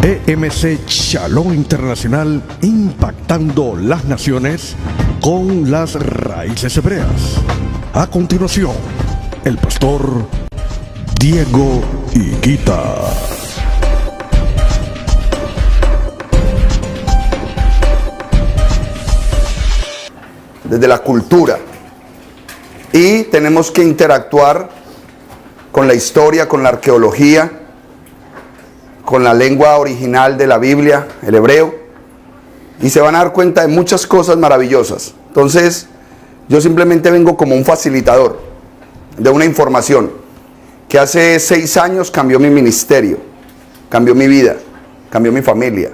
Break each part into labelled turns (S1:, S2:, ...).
S1: EMC Shalom Internacional, impactando las naciones con las raíces hebreas. A continuación, el pastor Diego Higuita.
S2: Desde la cultura, y tenemos que interactuar con la historia, con la arqueología, con la lengua original de la Biblia, el hebreo, y se van a dar cuenta de muchas cosas maravillosas. Entonces, yo simplemente vengo como un facilitador de una información que hace 6 años cambió mi ministerio, cambió mi vida, cambió mi familia.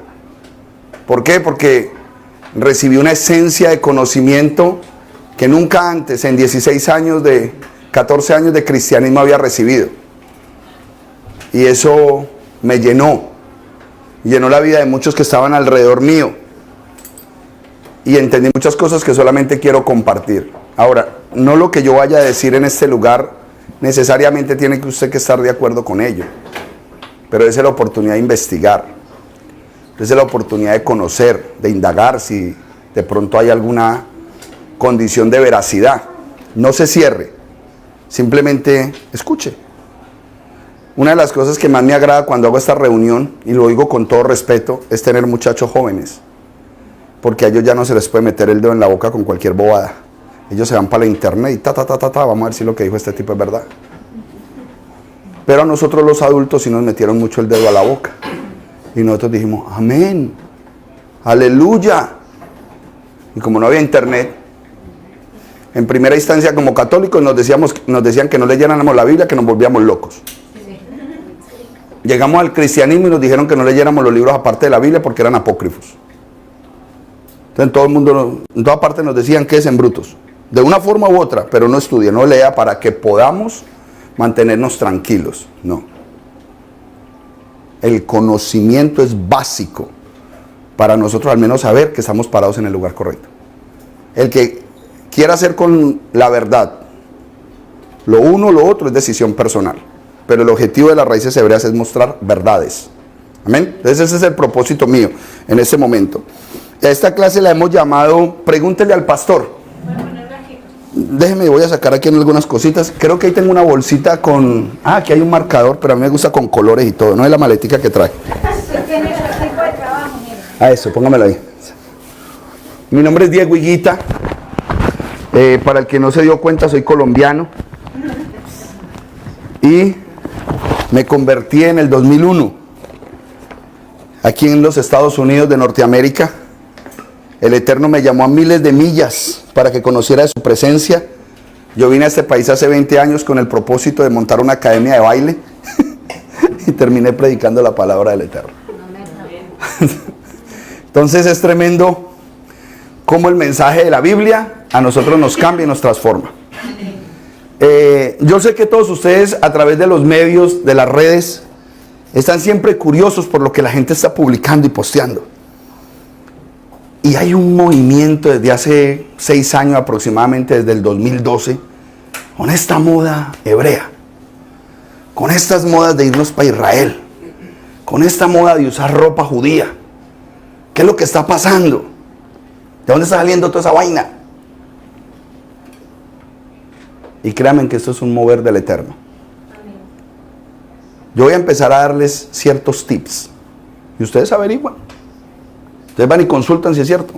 S2: ¿Por qué? Porque recibí una esencia de conocimiento que nunca antes, en 14 años de cristianismo había recibido. Y eso me llenó la vida de muchos que estaban alrededor mío. Y entendí muchas cosas que solamente quiero compartir. Ahora, no lo que yo vaya a decir en este lugar, necesariamente tiene que usted que estar de acuerdo con ello. Pero esa es la oportunidad de investigar. Esa es la oportunidad de conocer, de indagar si de pronto hay alguna condición de veracidad. No se cierre, simplemente escuche. Una de las cosas que más me agrada cuando hago esta reunión, y lo digo con todo respeto, es tener muchachos jóvenes. Porque a ellos ya no se les puede meter el dedo en la boca con cualquier bobada. Ellos se van para la internet y vamos a ver si lo que dijo este tipo es verdad. Pero a nosotros los adultos sí nos metieron mucho el dedo a la boca. Y nosotros dijimos, amén, aleluya. Y como no había internet, en primera instancia como católicos nos decían que no leyéramos la Biblia, que nos volvíamos locos. Llegamos al cristianismo y nos dijeron que no leyéramos los libros aparte de la Biblia porque eran apócrifos. Entonces todo el mundo, en toda parte nos decían que es en brutos. De una forma u otra, pero no estudie, no lea para que podamos mantenernos tranquilos. No. El conocimiento es básico para nosotros al menos saber que estamos parados en el lugar correcto. El que quiera hacer con la verdad lo uno o lo otro es decisión personal. Pero el objetivo de las raíces hebreas es mostrar verdades. Amén. Entonces ese es el propósito mío en este momento. A esta clase la hemos llamado Pregúntele al pastor. Déjeme, voy a sacar aquí algunas cositas. Creo que ahí tengo una bolsita con... aquí hay un marcador, pero a mí me gusta con colores y todo. No es la maletica que trae. A eso, póngamelo ahí. Mi nombre es Diego Higuita. Para el que no se dio cuenta, soy colombiano. Y me convertí en el 2001, aquí en los Estados Unidos de Norteamérica. El Eterno me llamó a miles de millas para que conociera de su presencia. Yo vine a este país hace 20 años con el propósito de montar una academia de baile y terminé predicando la palabra del Eterno. Entonces es tremendo cómo el mensaje de la Biblia a nosotros nos cambia y nos transforma. Yo sé que todos ustedes a través de los medios, de las redes, están siempre curiosos por lo que la gente está publicando y posteando. Y hay un movimiento desde hace 6 años aproximadamente, desde el 2012, con esta moda hebrea, con estas modas de irnos para Israel, con esta moda de usar ropa judía. ¿Qué es lo que está pasando? ¿De dónde está saliendo toda esa vaina? Y créanme que esto es un mover del Eterno. Yo voy a empezar a darles ciertos tips. Y ustedes averiguan. Ustedes van y consultan si es cierto.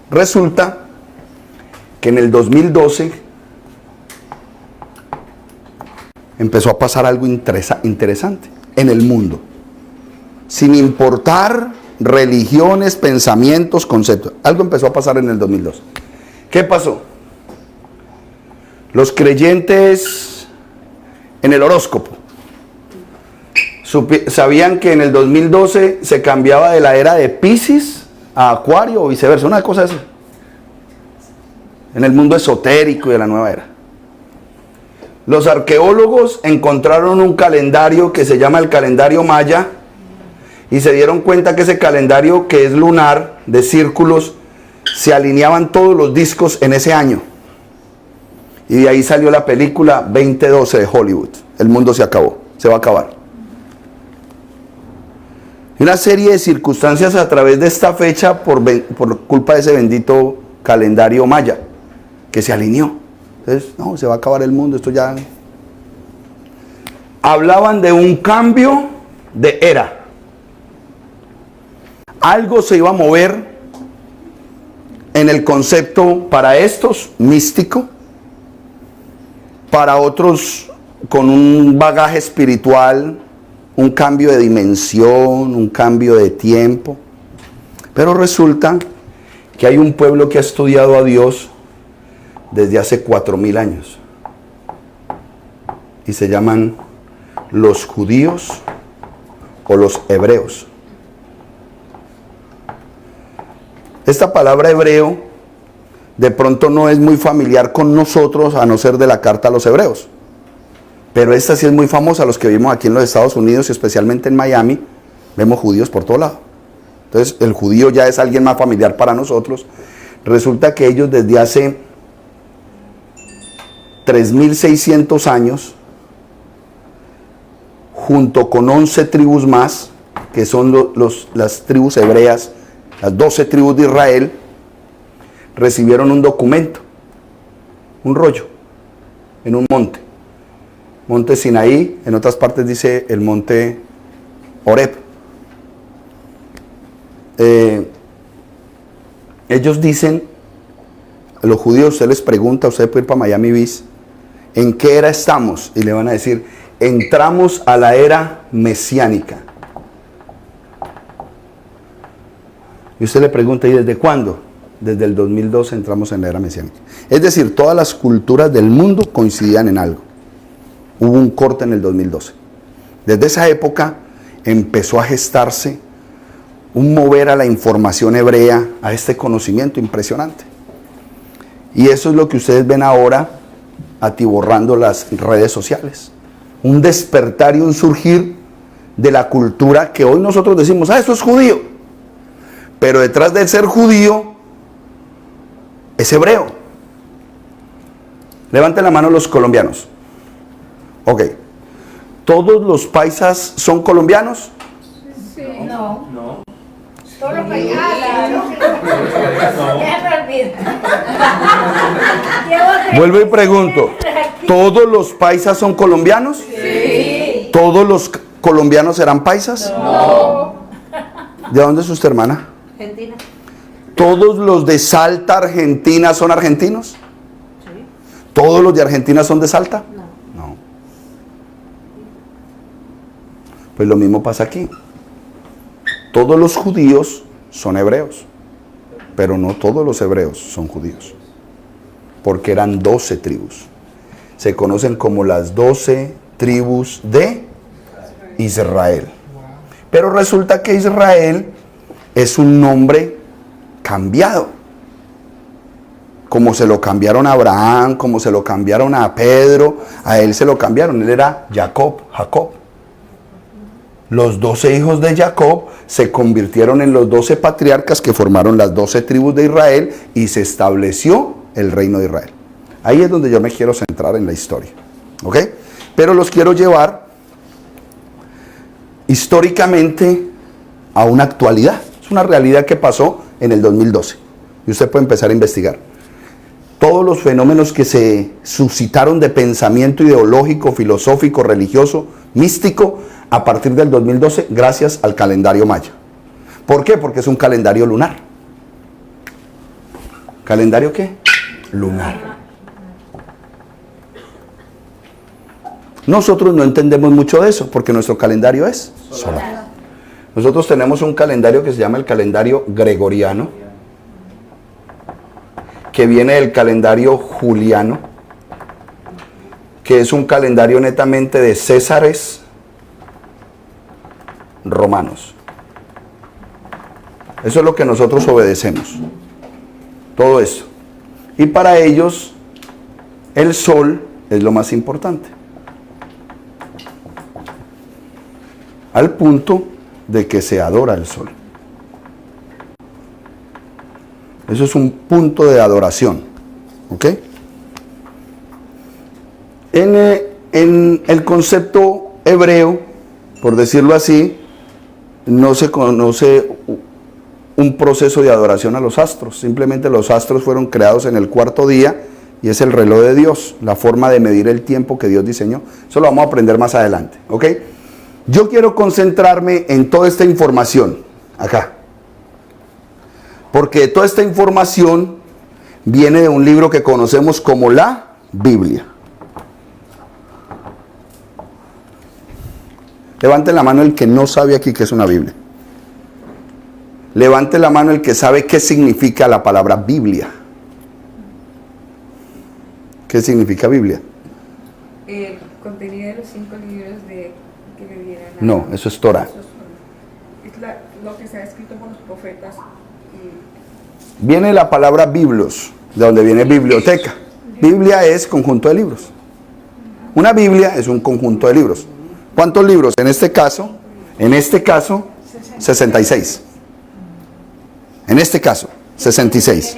S2: Resulta que en el 2012 empezó a pasar algo interesante en el mundo. Sin importar religiones, pensamientos, conceptos. Algo empezó a pasar en el 2012. ¿Qué pasó? Los creyentes en el horóscopo sabían que en el 2012 se cambiaba de la era de Piscis a Acuario o viceversa, una cosa así. En el mundo esotérico y de la nueva era. Los arqueólogos encontraron un calendario que se llama el calendario maya y se dieron cuenta que ese calendario, que es lunar, de círculos, se alineaban todos los discos en ese año. Y de ahí salió la película 2012 de Hollywood. El mundo se acabó, se va a acabar. Una serie de circunstancias a través de esta fecha por culpa de ese bendito calendario maya que se alineó. Entonces, no, se va a acabar el mundo, esto ya... Hablaban de un cambio de era. Algo se iba a mover en el concepto para estos místico, para otros con un bagaje espiritual, un cambio de dimensión, un cambio de tiempo. Pero resulta que hay un pueblo que ha estudiado a Dios desde hace 4000 años. Y se llaman los judíos o los hebreos. Esta palabra hebreo de pronto no es muy familiar con nosotros, a no ser de la carta a los hebreos. Pero esta sí es muy famosa. Los que vivimos aquí en los Estados Unidos y especialmente en Miami, vemos judíos por todo lado. Entonces el judío ya es alguien más familiar para nosotros. Resulta que ellos desde hace 3600 años, junto con 11 tribus más, que son las tribus hebreas, las 12 tribus de Israel, recibieron un documento, un rollo, en un monte. Monte Sinaí, en otras partes dice el monte Horeb. Ellos dicen, a los judíos, usted les pregunta, usted puede ir para Miami Beach, ¿en qué era estamos? Y le van a decir, entramos a la era mesiánica. Y usted le pregunta, ¿y desde cuándo? Desde el 2012 entramos en la era mesiánica. Es decir, todas las culturas del mundo coincidían en algo. Hubo un corte en el 2012. Desde esa época empezó a gestarse un mover a la información hebrea, a este conocimiento impresionante. Y eso es lo que ustedes ven ahora atiborrando las redes sociales. Un despertar y un surgir de la cultura que hoy nosotros decimos, eso es judío. Pero detrás de ser judío es hebreo. Levanten la mano los colombianos. Ok. ¿Todos los paisas son colombianos?
S3: Sí. No. Todos los paisas.
S2: Vuelvo y pregunto. ¿Todos los paisas son colombianos?
S3: Sí.
S2: ¿Todos los colombianos serán paisas?
S3: No.
S2: ¿De dónde es usted, hermana?
S3: Argentina.
S2: ¿Todos los de Salta, Argentina, son argentinos?
S3: Sí.
S2: ¿Todos los de Argentina son de Salta? No. Pues lo mismo pasa aquí. Todos los judíos son hebreos, pero no todos los hebreos son judíos, porque eran 12 tribus. Se conocen como las 12 tribus de Israel. Pero resulta que Israel es un nombre cambiado. Como se lo cambiaron a Abraham, como se lo cambiaron a Pedro, a él se lo cambiaron. Él era Jacob. Los 12 hijos de Jacob se convirtieron en los 12 patriarcas que formaron las 12 tribus de Israel y se estableció el reino de Israel. Ahí es donde yo me quiero centrar en la historia. ¿Ok? Pero los quiero llevar históricamente a una actualidad. Es una realidad que pasó en el 2012. Y usted puede empezar a investigar. Todos los fenómenos que se suscitaron de pensamiento ideológico, filosófico, religioso, místico, a partir del 2012, gracias al calendario maya. ¿Por qué? Porque es un calendario lunar. ¿Calendario qué? Lunar. Nosotros no entendemos mucho de eso, porque nuestro calendario es solar. Nosotros tenemos un calendario que se llama el calendario gregoriano, que viene del calendario juliano, que es un calendario netamente de césares romanos. Eso es lo que nosotros obedecemos. Todo eso. Y para ellos, el sol es lo más importante. Al punto de que se adora el sol. Eso es un punto de adoración. ¿Ok? En el concepto hebreo, por decirlo así, no se conoce un proceso de adoración a los astros. Simplemente los astros fueron creados en el cuarto día y es el reloj de Dios, la forma de medir el tiempo que Dios diseñó. Eso lo vamos a aprender más adelante, ¿ok? Yo quiero concentrarme en toda esta información acá, porque toda esta información viene de un libro que conocemos como la Biblia. Levanten la mano el que no sabe aquí qué es una Biblia. Levante la mano el que sabe qué significa la palabra Biblia. ¿Qué significa Biblia?
S4: El contenido de los 5 libros que le dieron a...
S2: No, eso es Torah.
S4: Es lo que se ha escrito por los profetas.
S2: Viene la palabra biblos, de donde viene biblioteca. Biblia es conjunto de libros. Una Biblia es un conjunto de libros. ¿Cuántos libros? En este caso, 66. En este caso, 66.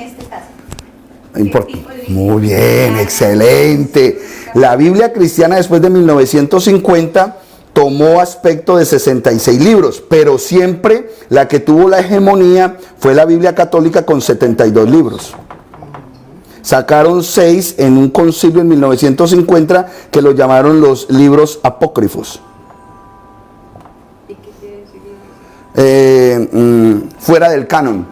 S2: Muy bien, excelente. La Biblia cristiana después de 1950 tomó aspecto de 66 libros, pero siempre la que tuvo la hegemonía fue la Biblia católica con 72 libros. Sacaron 6 en un concilio en 1950 que lo llamaron los libros apócrifos. Fuera del canon.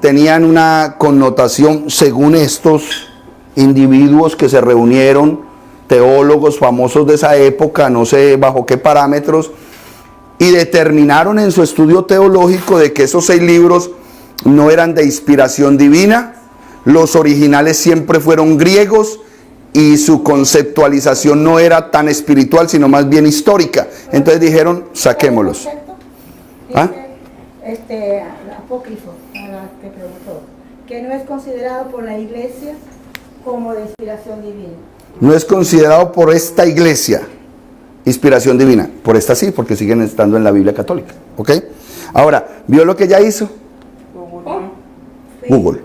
S2: Tenían una connotación, según estos individuos que se reunieron, teólogos famosos de esa época, no sé bajo qué parámetros, y determinaron en su estudio teológico de que esos 6 libros no eran de inspiración divina, los originales siempre fueron griegos y su conceptualización no era tan espiritual sino más bien histórica. Entonces dijeron, saquémoslos. ¿Ah?
S3: Apócrifo, que preguntó, que no es considerado por la iglesia como de inspiración divina.
S2: No es considerado por esta iglesia inspiración divina. Por esta sí, porque siguen estando en la Biblia católica. ¿Ok? Ahora, ¿vio lo que ya hizo? Google.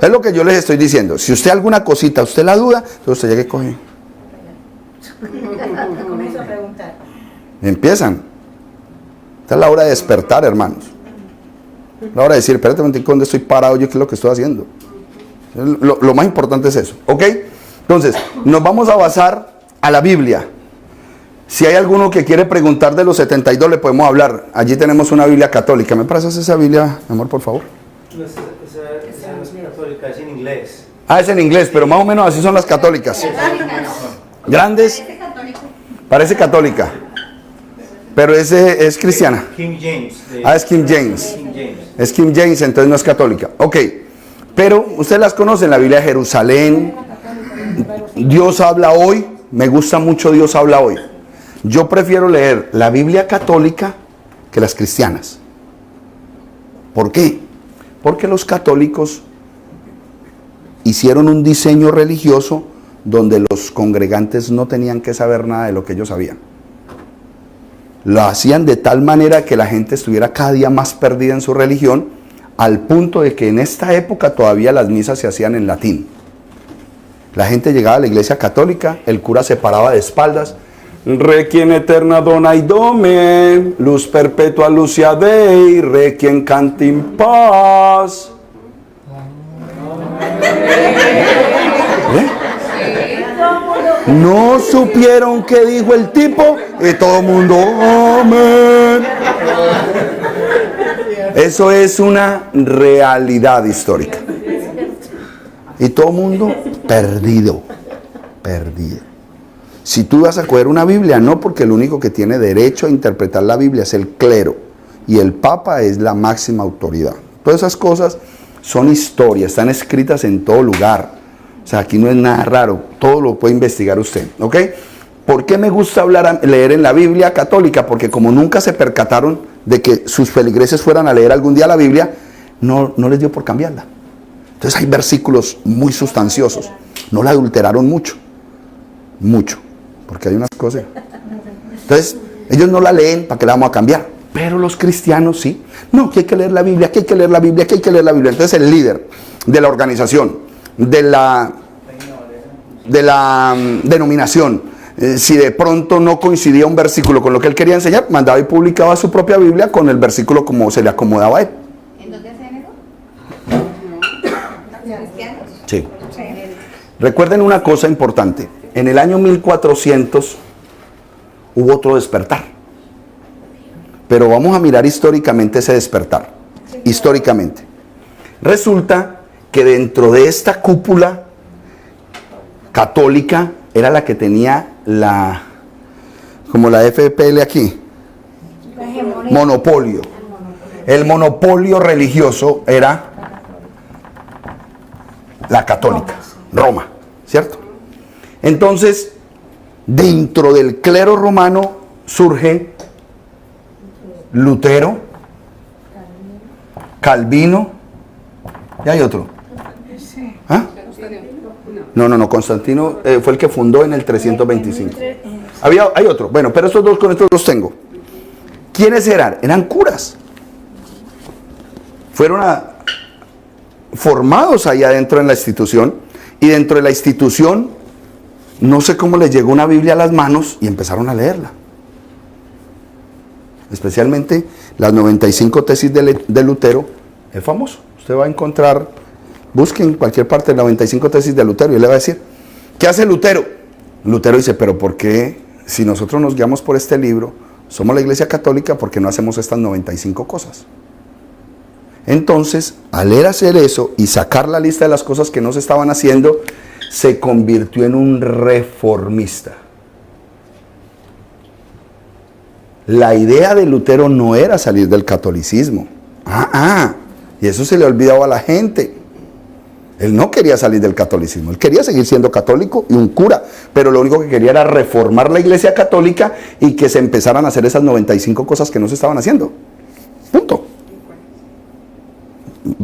S2: Es lo que yo les estoy diciendo. Si usted alguna cosita, usted la duda, entonces usted ya que coge.
S3: Comienzo a preguntar.
S2: Empiezan. Esta es la hora de despertar, hermanos. La hora de decir, espérate un momentico, ¿dónde estoy parado yo? ¿Qué es lo que estoy haciendo? Lo más importante es eso, ¿ok? Entonces, nos vamos a basar a la Biblia. Si hay alguno que quiere preguntar de los 72, le podemos hablar. Allí tenemos una Biblia católica. ¿Me prestas esa Biblia, mi amor, por favor?
S5: No, esa no es católica, es en inglés.
S2: Ah, es en inglés, pero más o menos así son las católicas. Grandes. Parece católica. Pero ese es cristiana.
S5: King James.
S2: Es King James.
S5: King James.
S2: Es King James, entonces no es católica. Ok. Pero ustedes las conocen, la Biblia de Jerusalén. Dios habla hoy. Me gusta mucho Dios habla hoy. Yo prefiero leer la Biblia católica que las cristianas. ¿Por qué? Porque los católicos hicieron un diseño religioso donde los congregantes no tenían que saber nada de lo que ellos sabían. Lo hacían de tal manera que la gente estuviera cada día más perdida en su religión, al punto de que en esta época todavía las misas se hacían en latín. La gente llegaba a la iglesia católica, el cura se paraba de espaldas, Requiem eterna dona Dome, luz perpetua lucia Dei, Requiem cantim paz. No supieron qué dijo el tipo y todo el mundo, amén. Eso es una realidad histórica. Y todo el mundo perdido. Si tú vas a coger una Biblia, no, porque el único que tiene derecho a interpretar la Biblia es el clero. Y el Papa es la máxima autoridad. Todas esas cosas son historias, están escritas en todo lugar. O sea, aquí no es nada raro, todo lo puede investigar usted, ¿ok? ¿Por qué me gusta leer en la Biblia católica? Porque como nunca se percataron de que sus feligreses fueran a leer algún día la Biblia, no les dio por cambiarla. Entonces hay versículos muy sustanciosos, no la adulteraron mucho, porque hay unas cosas. Entonces, ellos no la leen, ¿para qué la vamos a cambiar? Pero los cristianos sí. No, que hay que leer la Biblia, que hay que leer la Biblia, que hay que leer la Biblia. Entonces el líder de la organización, de la denominación, Si de pronto no coincidía un versículo con lo que él quería enseñar, mandaba y publicaba su propia Biblia con el versículo como se le acomodaba a él.
S4: ¿En dónde hacen eso? ¿Cristianos?
S2: Sí. Recuerden una cosa importante. En el año 1400 hubo otro despertar. Pero vamos a mirar históricamente ese despertar. Históricamente. Resulta que dentro de esta cúpula católica era la que tenía como la FPL aquí, monopolio. El monopolio religioso era la católica, Roma, ¿cierto? Entonces, dentro del clero romano surge Lutero, Calvino, y hay otro. ¿Ah? No, Constantino fue el que fundó en el 325. Hay otro, bueno, pero estos dos con estos los tengo. ¿Quiénes eran? Eran curas. Fueron formados ahí adentro en la institución, y dentro de la institución, no sé cómo les llegó una Biblia a las manos y empezaron a leerla. Especialmente las 95 tesis de Lutero, es famoso. Usted va a encontrar, busquen en cualquier parte de 95 tesis de Lutero y le va a decir, ¿qué hace Lutero? Lutero dice, pero ¿por qué si nosotros nos guiamos por este libro, somos la Iglesia Católica, por qué no hacemos estas 95 cosas? Entonces, al él hacer eso y sacar la lista de las cosas que no se estaban haciendo, se convirtió en un reformista. La idea de Lutero no era salir del catolicismo. Y eso se le ha olvidado a la gente. Él no quería salir del catolicismo, él quería seguir siendo católico y un cura, pero lo único que quería era reformar la Iglesia Católica y que se empezaran a hacer esas 95 cosas que no se estaban haciendo. Punto.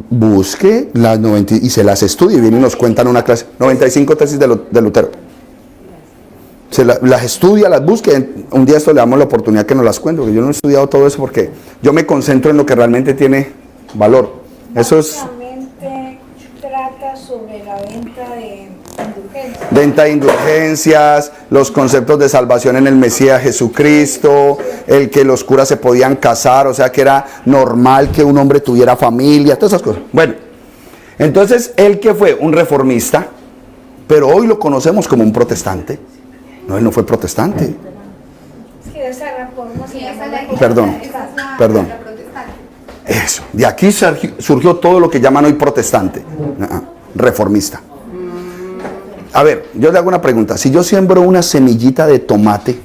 S2: Busque las 90 y se las estudie y viene y nos cuentan una clase. 95 tesis de Lutero. Las estudia, las busque. Un día esto le damos la oportunidad que nos las cuente, porque yo no he estudiado todo eso porque yo me concentro en lo que realmente tiene valor. Eso es.
S3: Básicamente trata sobre la venta de indulgencias.
S2: Venta de indulgencias, los conceptos de salvación en el Mesías Jesucristo, el que los curas se podían casar, o sea que era normal que un hombre tuviera familia, todas esas cosas. Bueno, entonces él que fue un reformista, pero hoy lo conocemos como un protestante. No, él no fue protestante.
S3: Es que esa reforma se llama
S2: Perdón. Eso, de aquí surgió todo lo que llaman hoy protestante, reformista. A ver, yo le hago una pregunta. Si yo siembro una semillita de tomate,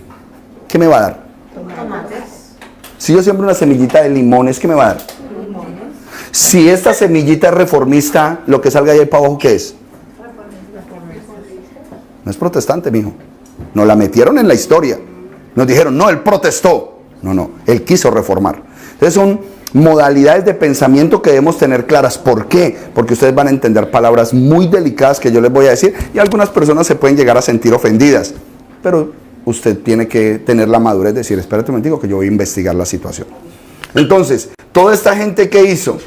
S2: ¿qué me va a dar? Tomates. Si yo siembro una semillita de limones, ¿qué me va a dar? Limones. Si esta semillita es reformista, lo que salga ahí para abajo, ¿qué es? No es protestante, mijo. Nos la metieron en la historia. Nos dijeron, no, él protestó. No, él quiso reformar. Entonces son modalidades de pensamiento que debemos tener claras. ¿Por qué? Porque ustedes van a entender palabras muy delicadas que yo les voy a decir y algunas personas se pueden llegar a sentir ofendidas. Pero usted tiene que tener la madurez de decir, espérate un momentico que yo voy a investigar la situación. Entonces, toda esta gente que hizo,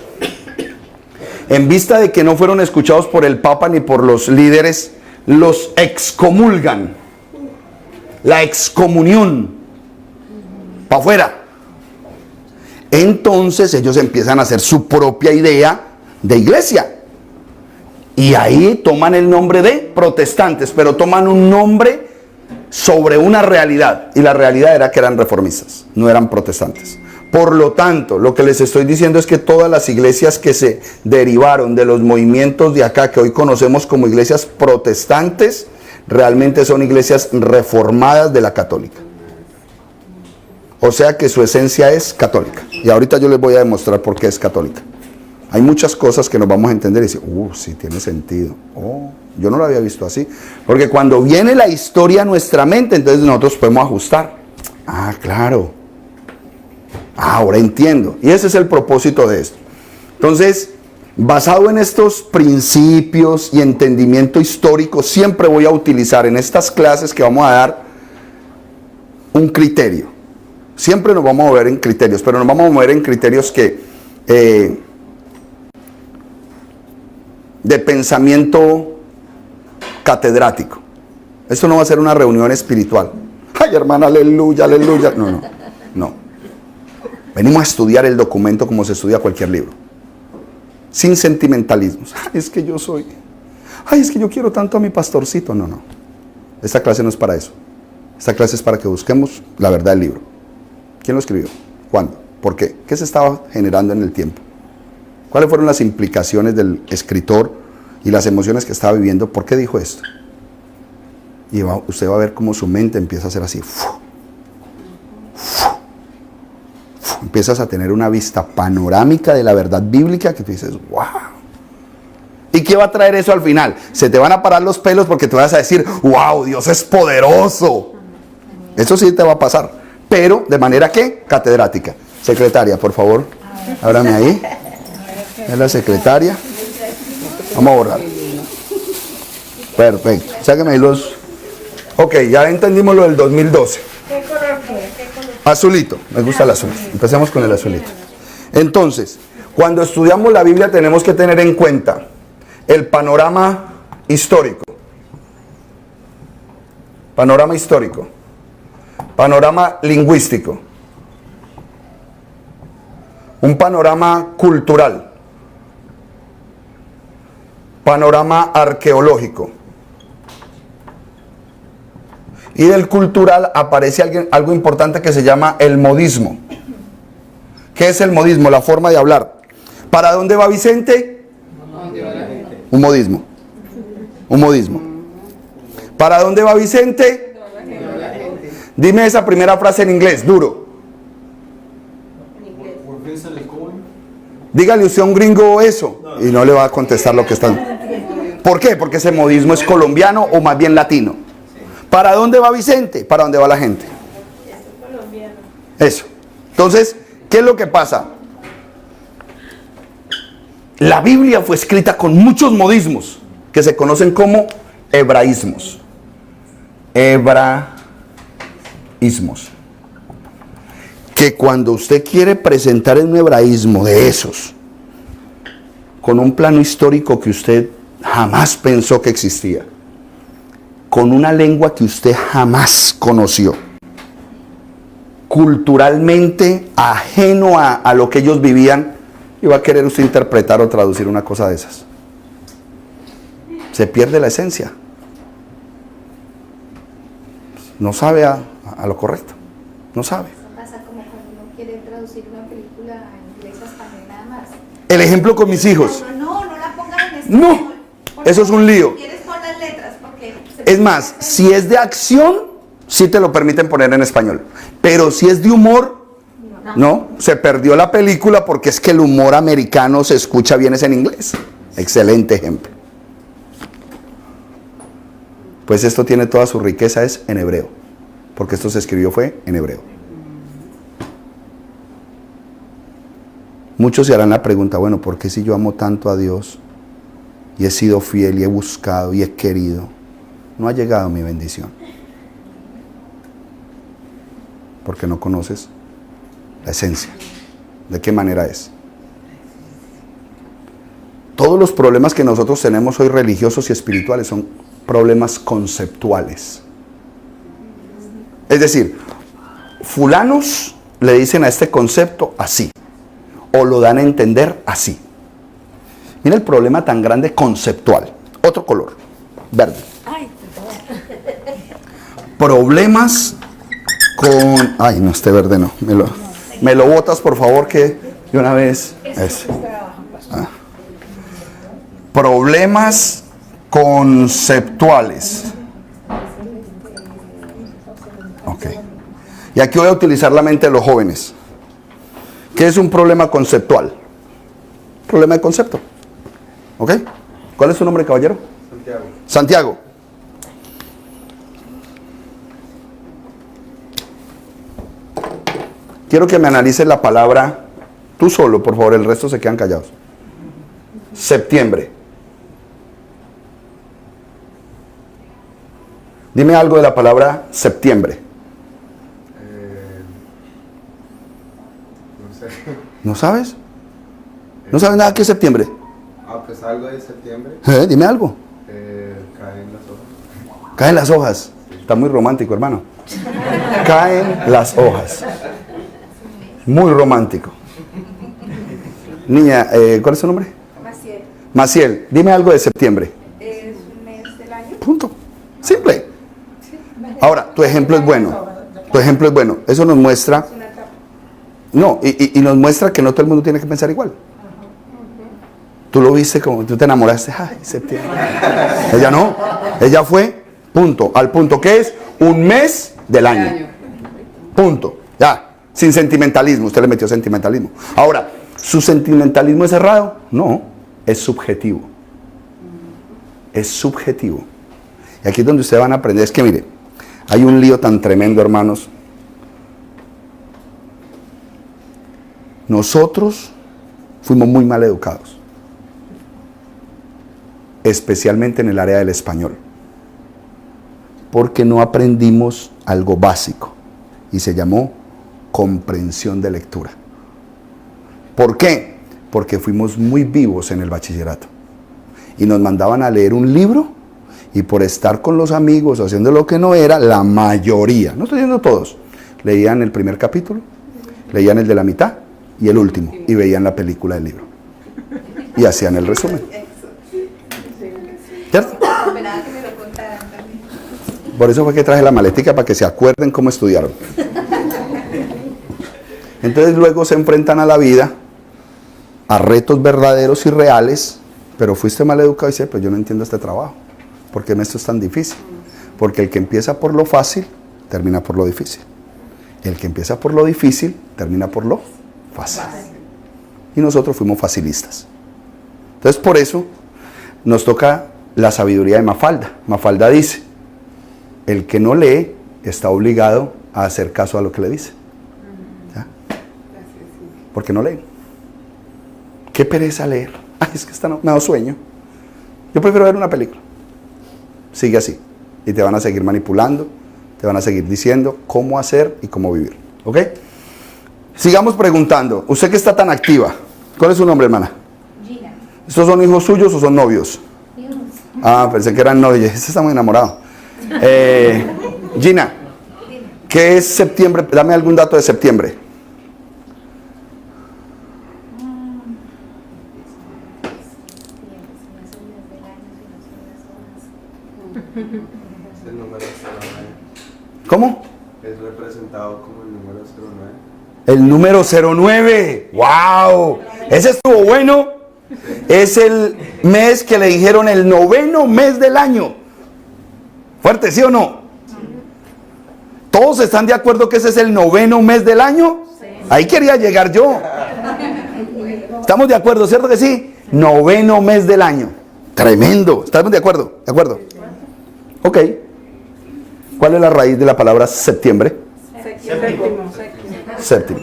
S2: en vista de que no fueron escuchados por el Papa ni por los líderes, los excomulgan. La excomunión. Para afuera. Entonces ellos empiezan a hacer su propia idea de iglesia. Y ahí toman el nombre de protestantes, pero toman un nombre sobre una realidad. Y la realidad era que eran reformistas, no eran protestantes. Por lo tanto, lo que les estoy diciendo es que todas las iglesias que se derivaron de los movimientos de acá, que hoy conocemos como iglesias protestantes, realmente son iglesias reformadas de la católica. O sea que su esencia es católica. Y ahorita yo les voy a demostrar por qué es católica. Hay muchas cosas que nos vamos a entender y decir, sí tiene sentido. Yo no lo había visto así. Porque cuando viene la historia a nuestra mente, entonces nosotros podemos ajustar. Claro. Ahora entiendo. Y ese es el propósito de esto. Entonces, basado en estos principios y entendimiento histórico, siempre voy a utilizar en estas clases que vamos a dar un criterio. Siempre nos vamos a mover en criterios, pero nos vamos a mover en criterios que de pensamiento catedrático. Esto no va a ser una reunión espiritual. Ay, hermana, aleluya, aleluya. No, no, no. Venimos a estudiar el documento como se estudia cualquier libro. Sin sentimentalismos. Ay, es que yo soy. Ay, es que yo quiero tanto a mi pastorcito. No, no. Esta clase no es para eso. Esta clase es para que busquemos la verdad del libro. ¿Quién lo escribió? ¿Cuándo? ¿Por qué? ¿Qué se estaba generando en el tiempo? ¿Cuáles fueron las implicaciones del escritor y las emociones que estaba viviendo? ¿Por qué dijo esto? Y usted va a ver cómo su mente empieza a ser así. Empiezas a tener una vista panorámica de la verdad bíblica que tú dices, wow. ¿Y qué va a traer eso al final? Se te van a parar los pelos porque te vas a decir, wow, Dios es poderoso. Eso sí te va a pasar. Pero, ¿de manera qué? Catedrática. Secretaria, por favor, ábrame ahí. Es la secretaria. Vamos a borrar. Perfecto. Sáqueme ahí los... Ok, ya entendimos lo del 2012.
S3: ¿Qué color fue? ¿Qué color?
S2: Azulito. Me gusta el azul. Empecemos con el azulito. Entonces, cuando estudiamos la Biblia tenemos que tener en cuenta el panorama histórico. Panorama histórico. Panorama lingüístico. Un panorama cultural. Panorama arqueológico. Y del cultural aparece algo importante que se llama el modismo. ¿Qué es el modismo? La forma de hablar. ¿Para dónde va Vicente? Un modismo. Un modismo. ¿Para dónde va Vicente? Dime esa primera frase en inglés, duro. Dígale usted a un gringo eso y no le va a contestar lo que están. ¿Por qué? Porque ese modismo es colombiano o más bien latino. ¿Para dónde va Vicente? ¿Para dónde va la gente? Eso. Entonces, ¿qué es lo que pasa? La Biblia fue escrita con muchos modismos que se conocen como hebraísmos. Hebraísmos. Que cuando usted quiere presentar un hebraísmo de esos, con un plano histórico que usted jamás pensó que existía, con una lengua que usted jamás conoció, culturalmente ajeno a lo que ellos vivían, y va a querer usted interpretar o traducir una cosa de esas. Se pierde la esencia. No sabe a lo correcto. No sabe.
S6: Eso pasa como cuando uno quiere traducir una película en inglés a español nada más.
S2: El ejemplo con mis hijos.
S6: No la pongan en español.
S2: No, eso es un lío.
S6: ¿Quieres poner las letras? Porque
S2: Es más, si es de acción, sí te lo permiten poner en español. Pero si es de humor, no, se perdió la película porque es que el humor americano se escucha bien es en inglés. Excelente ejemplo. Pues esto tiene toda su riqueza, es en hebreo. Porque esto se escribió fue en hebreo. Muchos se harán la pregunta, bueno, ¿por qué si yo amo tanto a Dios y he sido fiel y he buscado y he querido, no ha llegado mi bendición? Porque no conoces la esencia. ¿De qué manera es? Todos los problemas que nosotros tenemos hoy religiosos y espirituales son problemas conceptuales. Es decir, fulanos le dicen a este concepto así, o lo dan a entender así. Mira el problema tan grande conceptual. Otro color, verde. Problemas con... Ay, no, este verde no. Me lo botas, por favor, que de una vez... Problemas conceptuales. Ok. Y aquí voy a utilizar la mente de los jóvenes. ¿Qué es un problema conceptual? Problema de concepto. ¿Ok? ¿Cuál es su nombre, caballero?
S5: Santiago.
S2: Santiago. Quiero que me analices la palabra, tú solo, por favor, el resto se quedan callados. Septiembre. Dime algo de la palabra septiembre.
S7: No sé.
S2: ¿No sabes? ¿No sabes nada que es septiembre?
S7: Pues algo de septiembre.
S2: Dime algo.
S7: Caen las hojas.
S2: Caen las hojas. Está muy romántico, hermano. Caen las hojas. Muy romántico. Niña, ¿cuál es su nombre?
S6: Maciel.
S2: Maciel, dime algo de septiembre.
S6: Es un mes del año.
S2: Punto. Simple. Ahora, tu ejemplo es bueno. Tu ejemplo es bueno. Eso nos muestra...
S6: Es una etapa.
S2: No, y nos muestra que no todo el mundo tiene que pensar igual. Tú lo viste como, tú te enamoraste, ay, septiembre. Ella no, ella fue, punto, al punto que es un mes del año. Punto, ya, sin sentimentalismo, usted le metió sentimentalismo. Ahora, ¿su sentimentalismo es errado? No, es subjetivo. Es subjetivo. Y aquí es donde ustedes van a aprender, es que mire, hay un lío tan tremendo, hermanos. Nosotros fuimos muy mal educados, especialmente en el área del español, porque no aprendimos algo básico y se llamó comprensión de lectura. ¿Por qué? Porque fuimos muy vivos en el bachillerato y nos mandaban a leer un libro y por estar con los amigos haciendo lo que no era, la mayoría, no estoy diciendo todos, leían el primer capítulo, leían el de la mitad y el último y veían la película del libro y hacían el resumen. ¿Cierto?
S6: Esperaba que me lo contaran también.
S2: Por eso fue que traje la maletica para que se acuerden cómo estudiaron. Entonces luego se enfrentan a la vida, a retos verdaderos y reales, pero fuiste mal educado y dice, pues yo no entiendo este trabajo. ¿Por qué esto es tan difícil? Porque el que empieza por lo fácil, termina por lo difícil. El que empieza por lo difícil, termina por lo fácil. Y nosotros fuimos facilistas. Entonces por eso nos toca la sabiduría de Mafalda. Mafalda dice, el que no lee está obligado a hacer caso a lo que le dice. ¿Ya? Porque no leen. Qué pereza leer. Ay, es que me da sueño. Yo prefiero ver una película. Sigue así. Y te van a seguir manipulando, te van a seguir diciendo cómo hacer y cómo vivir. ¿Ok? Sigamos preguntando. Usted que está tan activa, ¿cuál es su nombre, hermana?
S6: Gina.
S2: ¿Estos son hijos suyos o son novios?
S6: Hijos.
S2: Ah, pensé que eran novios. Este está muy enamorado. Gina, ¿qué es septiembre? Dame algún dato de septiembre.
S5: Es el número 09.
S2: ¿Cómo?
S5: Es representado como el número 09.
S2: El número 09. ¡Wow! Ese estuvo bueno. Es el mes que le dijeron el 9º mes del año. ¿Fuerte, sí o no? ¿Todos están de acuerdo que ese es el 9º mes del año? Ahí quería llegar yo. ¿Estamos de acuerdo, cierto que sí? 9º mes del año. Tremendo. ¿Estamos de acuerdo? ¿De acuerdo? Ok. ¿Cuál es la raíz de la palabra septiembre? Séptimo.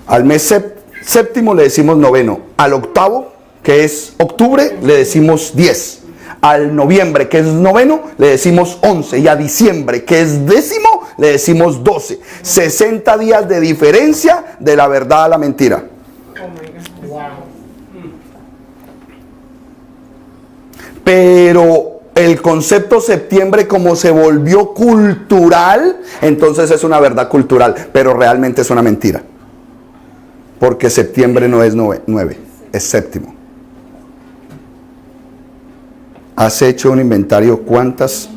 S2: Al mes séptimo le decimos 9º. Al octavo, que es octubre, le decimos 10. Al noviembre, que es 9º, le decimos 11. Y a diciembre, que es 10º, le decimos 12. 60 días de diferencia de la verdad a la mentira. Pero el concepto septiembre, como se volvió cultural, entonces es una verdad cultural, pero realmente es una mentira. Porque septiembre no es 9, es séptimo. ¿Has hecho un inventario cuántas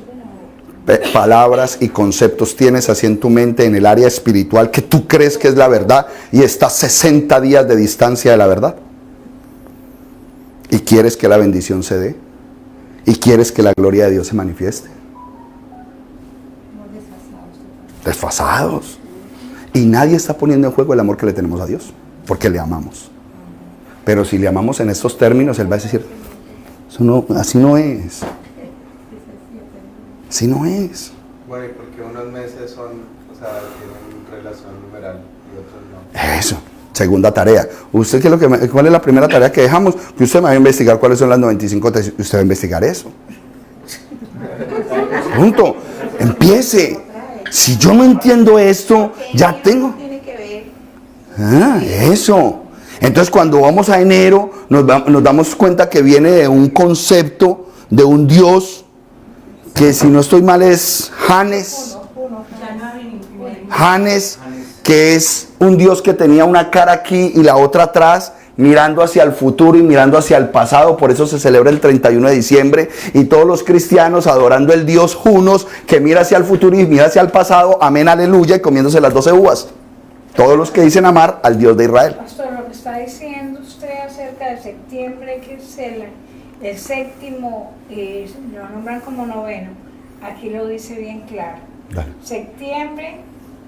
S2: palabras y conceptos tienes así en tu mente en el área espiritual que tú crees que es la verdad y estás 60 días de distancia de la verdad? ¿Y quieres que la bendición se dé? ¿Y quieres que la gloria de Dios se manifieste? Desfasados. Y nadie está poniendo en juego el amor que le tenemos a Dios, porque le amamos. Pero si le amamos en estos términos, Él va a decir, eso no, así no es. Así no es.
S5: Bueno, y porque unos meses son, o sea, tienen relación numeral y otros no.
S2: Eso. Segunda tarea. ¿Usted qué es lo que cuál es la primera tarea que dejamos? Que usted me va a investigar cuáles son las 95 tesis. Usted va a investigar eso. Punto. Empiece. Si yo no entiendo esto, ya tengo.
S6: Tiene que ver.
S2: Ah, eso. Entonces cuando vamos a enero, nos damos cuenta que viene de un concepto de un Dios que si no estoy mal es Janes. Janes, que es un Dios que tenía una cara aquí y la otra atrás, mirando hacia el futuro y mirando hacia el pasado. Por eso se celebra el 31 de diciembre y todos los cristianos adorando el Dios Junos, que mira hacia el futuro y mira hacia el pasado, amén, aleluya, y comiéndose las 12 uvas. Todos los que dicen amar al Dios de Israel.
S7: Pastor, lo que está diciendo usted acerca de septiembre, que es el séptimo, lo nombran como noveno, aquí lo dice bien claro.
S2: Dale.
S7: Septiembre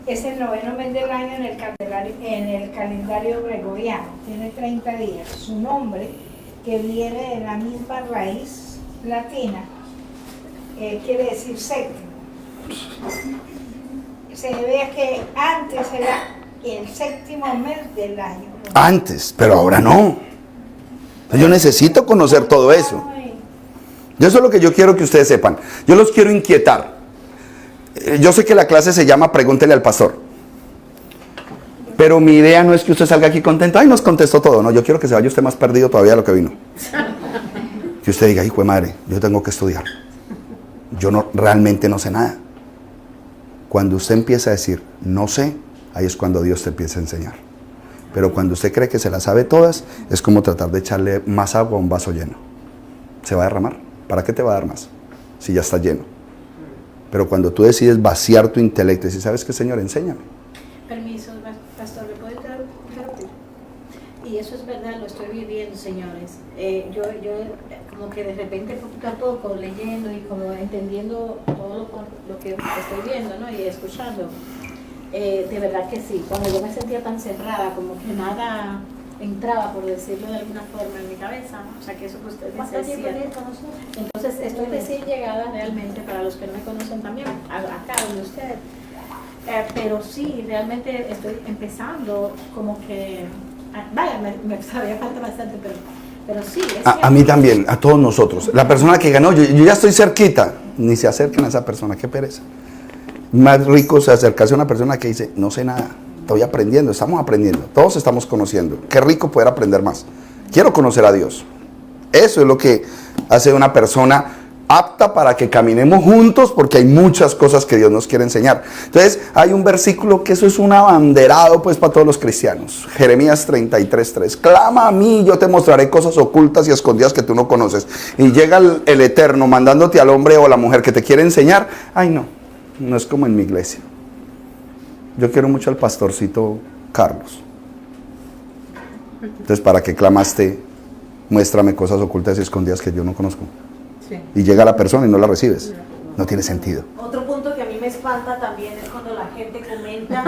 S7: es el noveno mes del año en el calendario gregoriano, tiene 30 días. Su nombre, que viene de la misma raíz latina, quiere decir séptimo. Se debe a que antes era el séptimo mes del año.
S2: Antes, pero ahora no. Yo necesito conocer todo eso. Eso es lo que yo quiero que ustedes sepan. Yo los quiero inquietar. Yo sé que la clase se llama Pregúntele al pastor. Pero mi idea no es que usted salga aquí contento. Ay, nos contestó todo. No, yo quiero que se vaya usted más perdido todavía de lo que vino. Que usted diga, hijo de madre, yo tengo que estudiar. Yo realmente no sé nada. Cuando usted empieza a decir, no sé, ahí es cuando Dios te empieza a enseñar. Pero cuando usted cree que se las sabe todas, es como tratar de echarle más agua a un vaso lleno. Se va a derramar. ¿Para qué te va a dar más? Si ya está lleno. Pero cuando tú decides vaciar tu intelecto y decir, ¿sabes qué, Señor? Enséñame.
S8: Permiso, pastor, ¿me puede interrumpir? Y eso es verdad, lo estoy viviendo, señores. Yo como que de repente poquito a poco leyendo y como entendiendo todo lo que estoy viendo, ¿no? Y escuchando. De verdad que sí, cuando yo me sentía tan cerrada, como que nada entraba, por decirlo de alguna forma, en mi cabeza, ¿no? O sea, que eso que usted dice es cierto. Entonces, estoy recién llegada realmente, para los que no me conocen también, acá donde usted. Pero sí, realmente estoy empezando como que... Vaya, me todavía falta bastante, pero sí.
S2: A mí también, a todos nosotros. La persona que ganó, yo ya estoy cerquita. Ni se acerquen a esa persona, qué pereza. Más rico es acercarse a una persona que dice, no sé nada. Estoy aprendiendo, estamos aprendiendo, todos estamos conociendo. Qué rico poder aprender más. Quiero conocer a Dios. Eso es lo que hace una persona apta para que caminemos juntos, porque hay muchas cosas que Dios nos quiere enseñar. Entonces, hay un versículo que eso es un abanderado pues para todos los cristianos. Jeremías 33:3. Clama a mí, yo te mostraré cosas ocultas y escondidas que tú no conoces. Y llega el Eterno mandándote al hombre o a la mujer que te quiere enseñar. Ay, no es como en mi iglesia. Yo quiero mucho al pastorcito Carlos. Entonces, ¿para qué clamaste? Muéstrame cosas ocultas y escondidas que yo no conozco. Sí. Y llega la persona y no la recibes. No tiene sentido.
S8: Otro punto que a mí me espanta también es cuando la gente comenta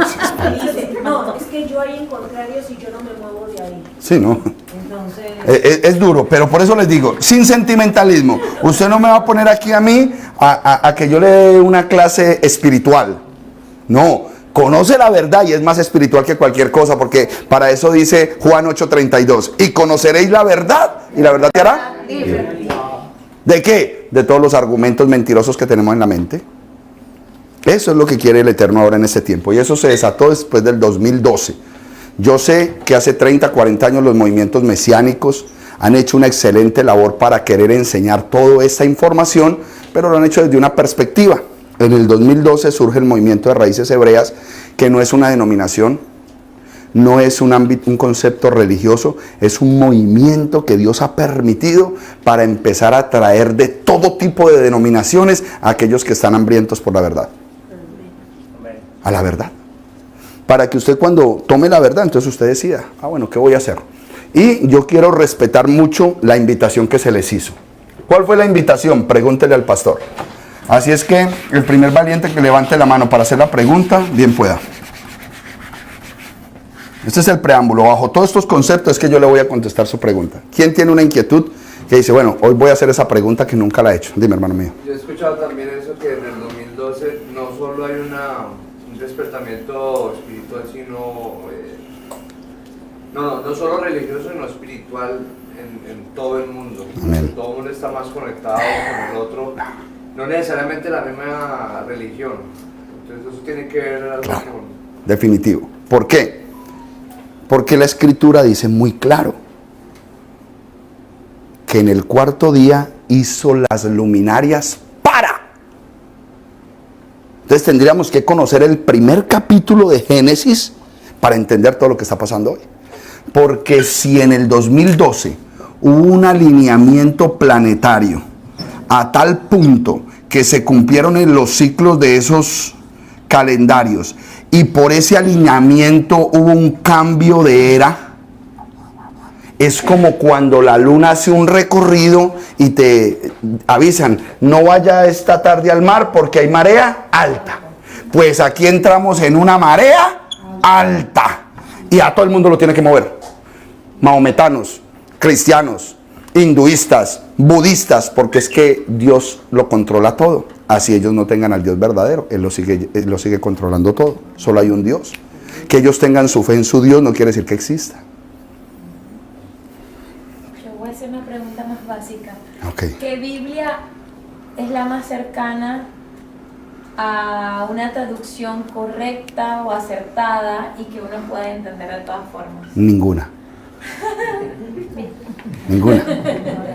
S8: y dice, no, es que yo ahí encontré a Dios y yo no me muevo de ahí.
S2: Sí, ¿no?
S8: Entonces...
S2: Es duro, pero por eso les digo, sin sentimentalismo. Usted no me va a poner aquí a mí a que yo le dé una clase espiritual. No. Conoce la verdad y es más espiritual que cualquier cosa, porque para eso dice Juan 8:32. Y conoceréis la verdad, y la verdad te hará libre. ¿De qué? De todos los argumentos mentirosos que tenemos en la mente. Eso es lo que quiere el Eterno ahora en este tiempo. Y eso se desató después del 2012. Yo sé que hace 30, 40 años los movimientos mesiánicos han hecho una excelente labor para querer enseñar toda esta información, pero lo han hecho desde una perspectiva. En el 2012 surge el movimiento de raíces hebreas, que no es una denominación, no es un concepto religioso, es un movimiento que Dios ha permitido para empezar a traer de todo tipo de denominaciones a aquellos que están hambrientos por la verdad. A la verdad. Para que usted cuando tome la verdad, entonces usted decida, bueno, ¿qué voy a hacer? Y yo quiero respetar mucho la invitación que se les hizo. ¿Cuál fue la invitación? Pregúntele al pastor. Así es que el primer valiente que levante la mano para hacer la pregunta, bien pueda. Este es el preámbulo. Bajo todos estos conceptos es que yo le voy a contestar su pregunta. ¿Quién tiene una inquietud que dice, bueno, hoy voy a hacer esa pregunta que nunca la he hecho? Dime, hermano mío.
S5: Yo he escuchado también eso, que en el 2012 no solo hay un despertamiento espiritual, sino no solo religioso, sino espiritual en todo el mundo.
S2: Amén.
S5: Todo el mundo está más conectado con el otro. No necesariamente la misma religión. Entonces eso tiene que ver algo
S2: Claro,
S5: con...
S2: definitivo. ¿Por qué? Porque la Escritura dice muy claro que en el cuarto día hizo las luminarias para Entonces tendríamos que conocer el primer capítulo de Génesis para entender todo lo que está pasando hoy. Porque si en el 2012 hubo un alineamiento planetario a tal punto que se cumplieron en los ciclos de esos calendarios y por ese alineamiento hubo un cambio de era, es como cuando la luna hace un recorrido y te avisan, no vaya esta tarde al mar porque hay marea alta. Pues aquí entramos en una marea alta y a todo el mundo lo tiene que mover. Mahometanos, cristianos, hinduistas, budistas, porque es que Dios lo controla todo. Así ellos no tengan al Dios verdadero, Él lo sigue controlando todo. Solo hay un Dios. Que ellos tengan su fe en su Dios no quiere decir que exista.
S9: Yo voy a hacer una pregunta más básica.
S2: Okay.
S9: ¿Qué Biblia es la más cercana a una traducción correcta o acertada y que uno pueda entender de todas formas?
S2: Ninguna. Ninguna.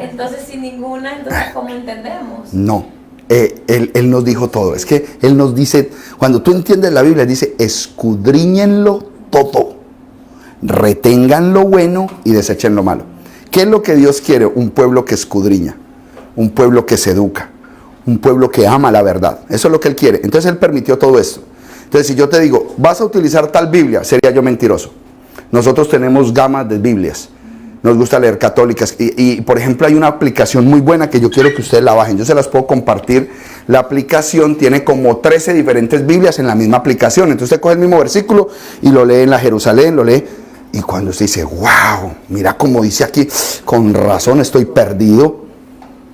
S9: Entonces, sin ninguna, entonces ¿cómo entendemos?
S2: No. Él nos dijo todo. Es que Él nos dice, cuando tú entiendes la Biblia, dice, escudriñenlo todo. Retengan lo bueno y desechen lo malo. ¿Qué es lo que Dios quiere? Un pueblo que escudriña. Un pueblo que se educa. Un pueblo que ama la verdad. Eso es lo que Él quiere. Entonces Él permitió todo esto. Entonces si yo te digo, vas a utilizar tal Biblia, sería yo mentiroso. Nosotros tenemos gamas de Biblias. Nos gusta leer católicas. Y por ejemplo, hay una aplicación muy buena que yo quiero que ustedes la bajen. Yo se las puedo compartir. La aplicación tiene como 13 diferentes Biblias en la misma aplicación. Entonces usted coge el mismo versículo y lo lee en la Jerusalén, lo lee. Y cuando usted dice, wow, mira como dice aquí, con razón estoy perdido.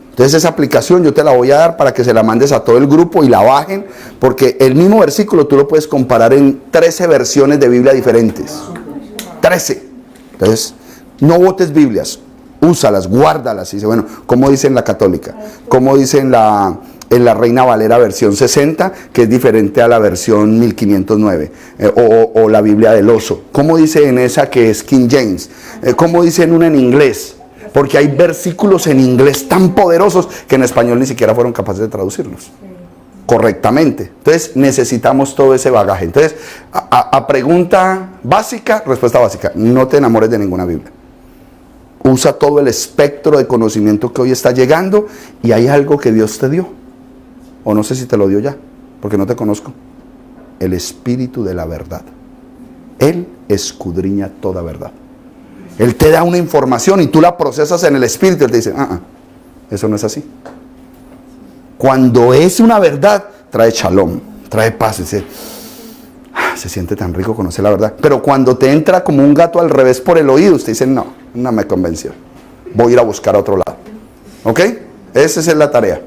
S2: Entonces esa aplicación yo te la voy a dar para que se la mandes a todo el grupo y la bajen. Porque el mismo versículo tú lo puedes comparar en 13 versiones de Biblia diferentes. 13. Entonces, no botes Biblias, úsalas, guárdalas. Y dice, bueno, ¿cómo dice en la católica? ¿Cómo dice en la Reina Valera versión 60, que es diferente a la versión 1509? O la Biblia del Oso. ¿Cómo dice en esa que es King James? ¿Cómo dice en una en inglés? Porque hay versículos en inglés tan poderosos que en español ni siquiera fueron capaces de traducirlos correctamente. Entonces necesitamos todo ese bagaje. Entonces, a pregunta básica, respuesta básica, no te enamores de ninguna Biblia. Usa todo el espectro de conocimiento que hoy está llegando y hay algo que Dios te dio. O no sé si te lo dio ya, porque no te conozco. El Espíritu de la verdad. Él escudriña toda verdad. Él te da una información y tú la procesas en el Espíritu y Él te dice, eso no es así. Cuando es una verdad, trae shalom, trae paz. Se siente tan rico conocer la verdad. Pero cuando te entra como un gato al revés por el oído, usted dice, no me convenció. Voy a ir a buscar a otro lado. ¿Ok? Esa es la tarea.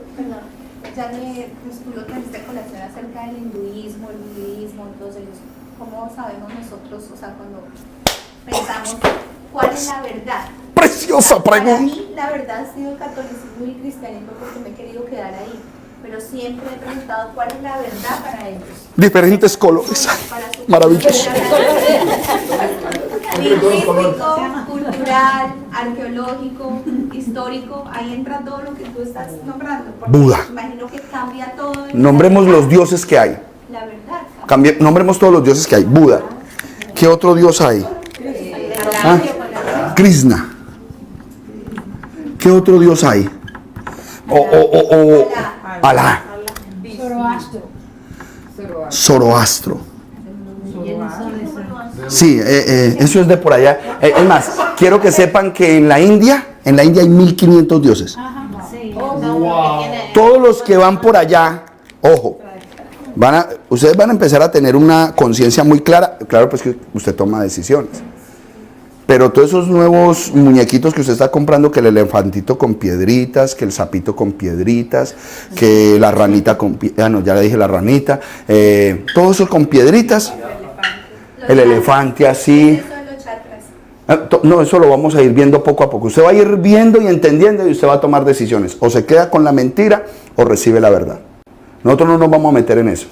S6: Ya tú lo trajiste a colación acerca del hinduismo, el budismo, todos ellos. ¿Cómo sabemos nosotros, o sea, cuando pensamos cuál es la verdad?
S2: Preciosa pregunta.
S6: Para mí, la verdad ha sido el catolicismo y el cristianismo porque me he querido quedar ahí. Pero siempre he preguntado cuál es la verdad para ellos.
S2: Diferentes colores. Maravilloso.
S6: Lingüístico, cultural, arqueológico, histórico, ahí entra todo lo que tú estás nombrando.
S2: Buda.
S6: Imagino que cambia todo.
S2: Nombremos los dioses que hay.
S6: La verdad.
S2: Nombremos todos los dioses que hay. Buda. ¿Qué otro dios hay? Krishna. ¿Qué otro dios hay? Alá. Zoroastro. Sí, eso es de por allá. Es más, quiero que sepan que en la India hay 1500 dioses. Todos los que van por allá, ojo, ustedes van a empezar a tener una conciencia muy clara. Claro, pues que usted toma decisiones. Pero todos esos nuevos muñequitos que usted está comprando, que el elefantito con piedritas, que el sapito con piedritas, que la ranita con piedritas, ya le dije la ranita, todo eso con piedritas, el elefante así. No, eso lo vamos a ir viendo poco a poco. Usted va a ir viendo y entendiendo y usted va a tomar decisiones. O se queda con la mentira o recibe la verdad. Nosotros no nos vamos a meter en eso.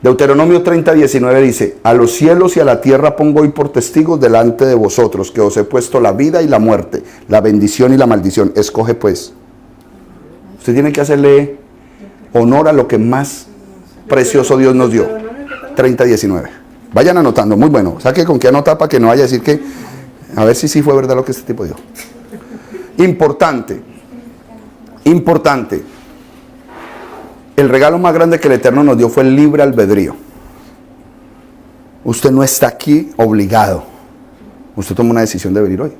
S2: Deuteronomio 30:19 dice, a los cielos y a la tierra pongo hoy por testigos delante de vosotros, que os he puesto la vida y la muerte, la bendición y la maldición. Escoge pues. Usted tiene que hacerle honor a lo que más precioso Dios nos dio. 30:19. Vayan anotando, muy bueno. Saque con qué anotar para que no vaya a decir que, a ver si sí fue verdad lo que este tipo dijo. Importante. El regalo más grande que el Eterno nos dio fue el libre albedrío. Usted no está aquí obligado. Usted toma una decisión de venir hoy.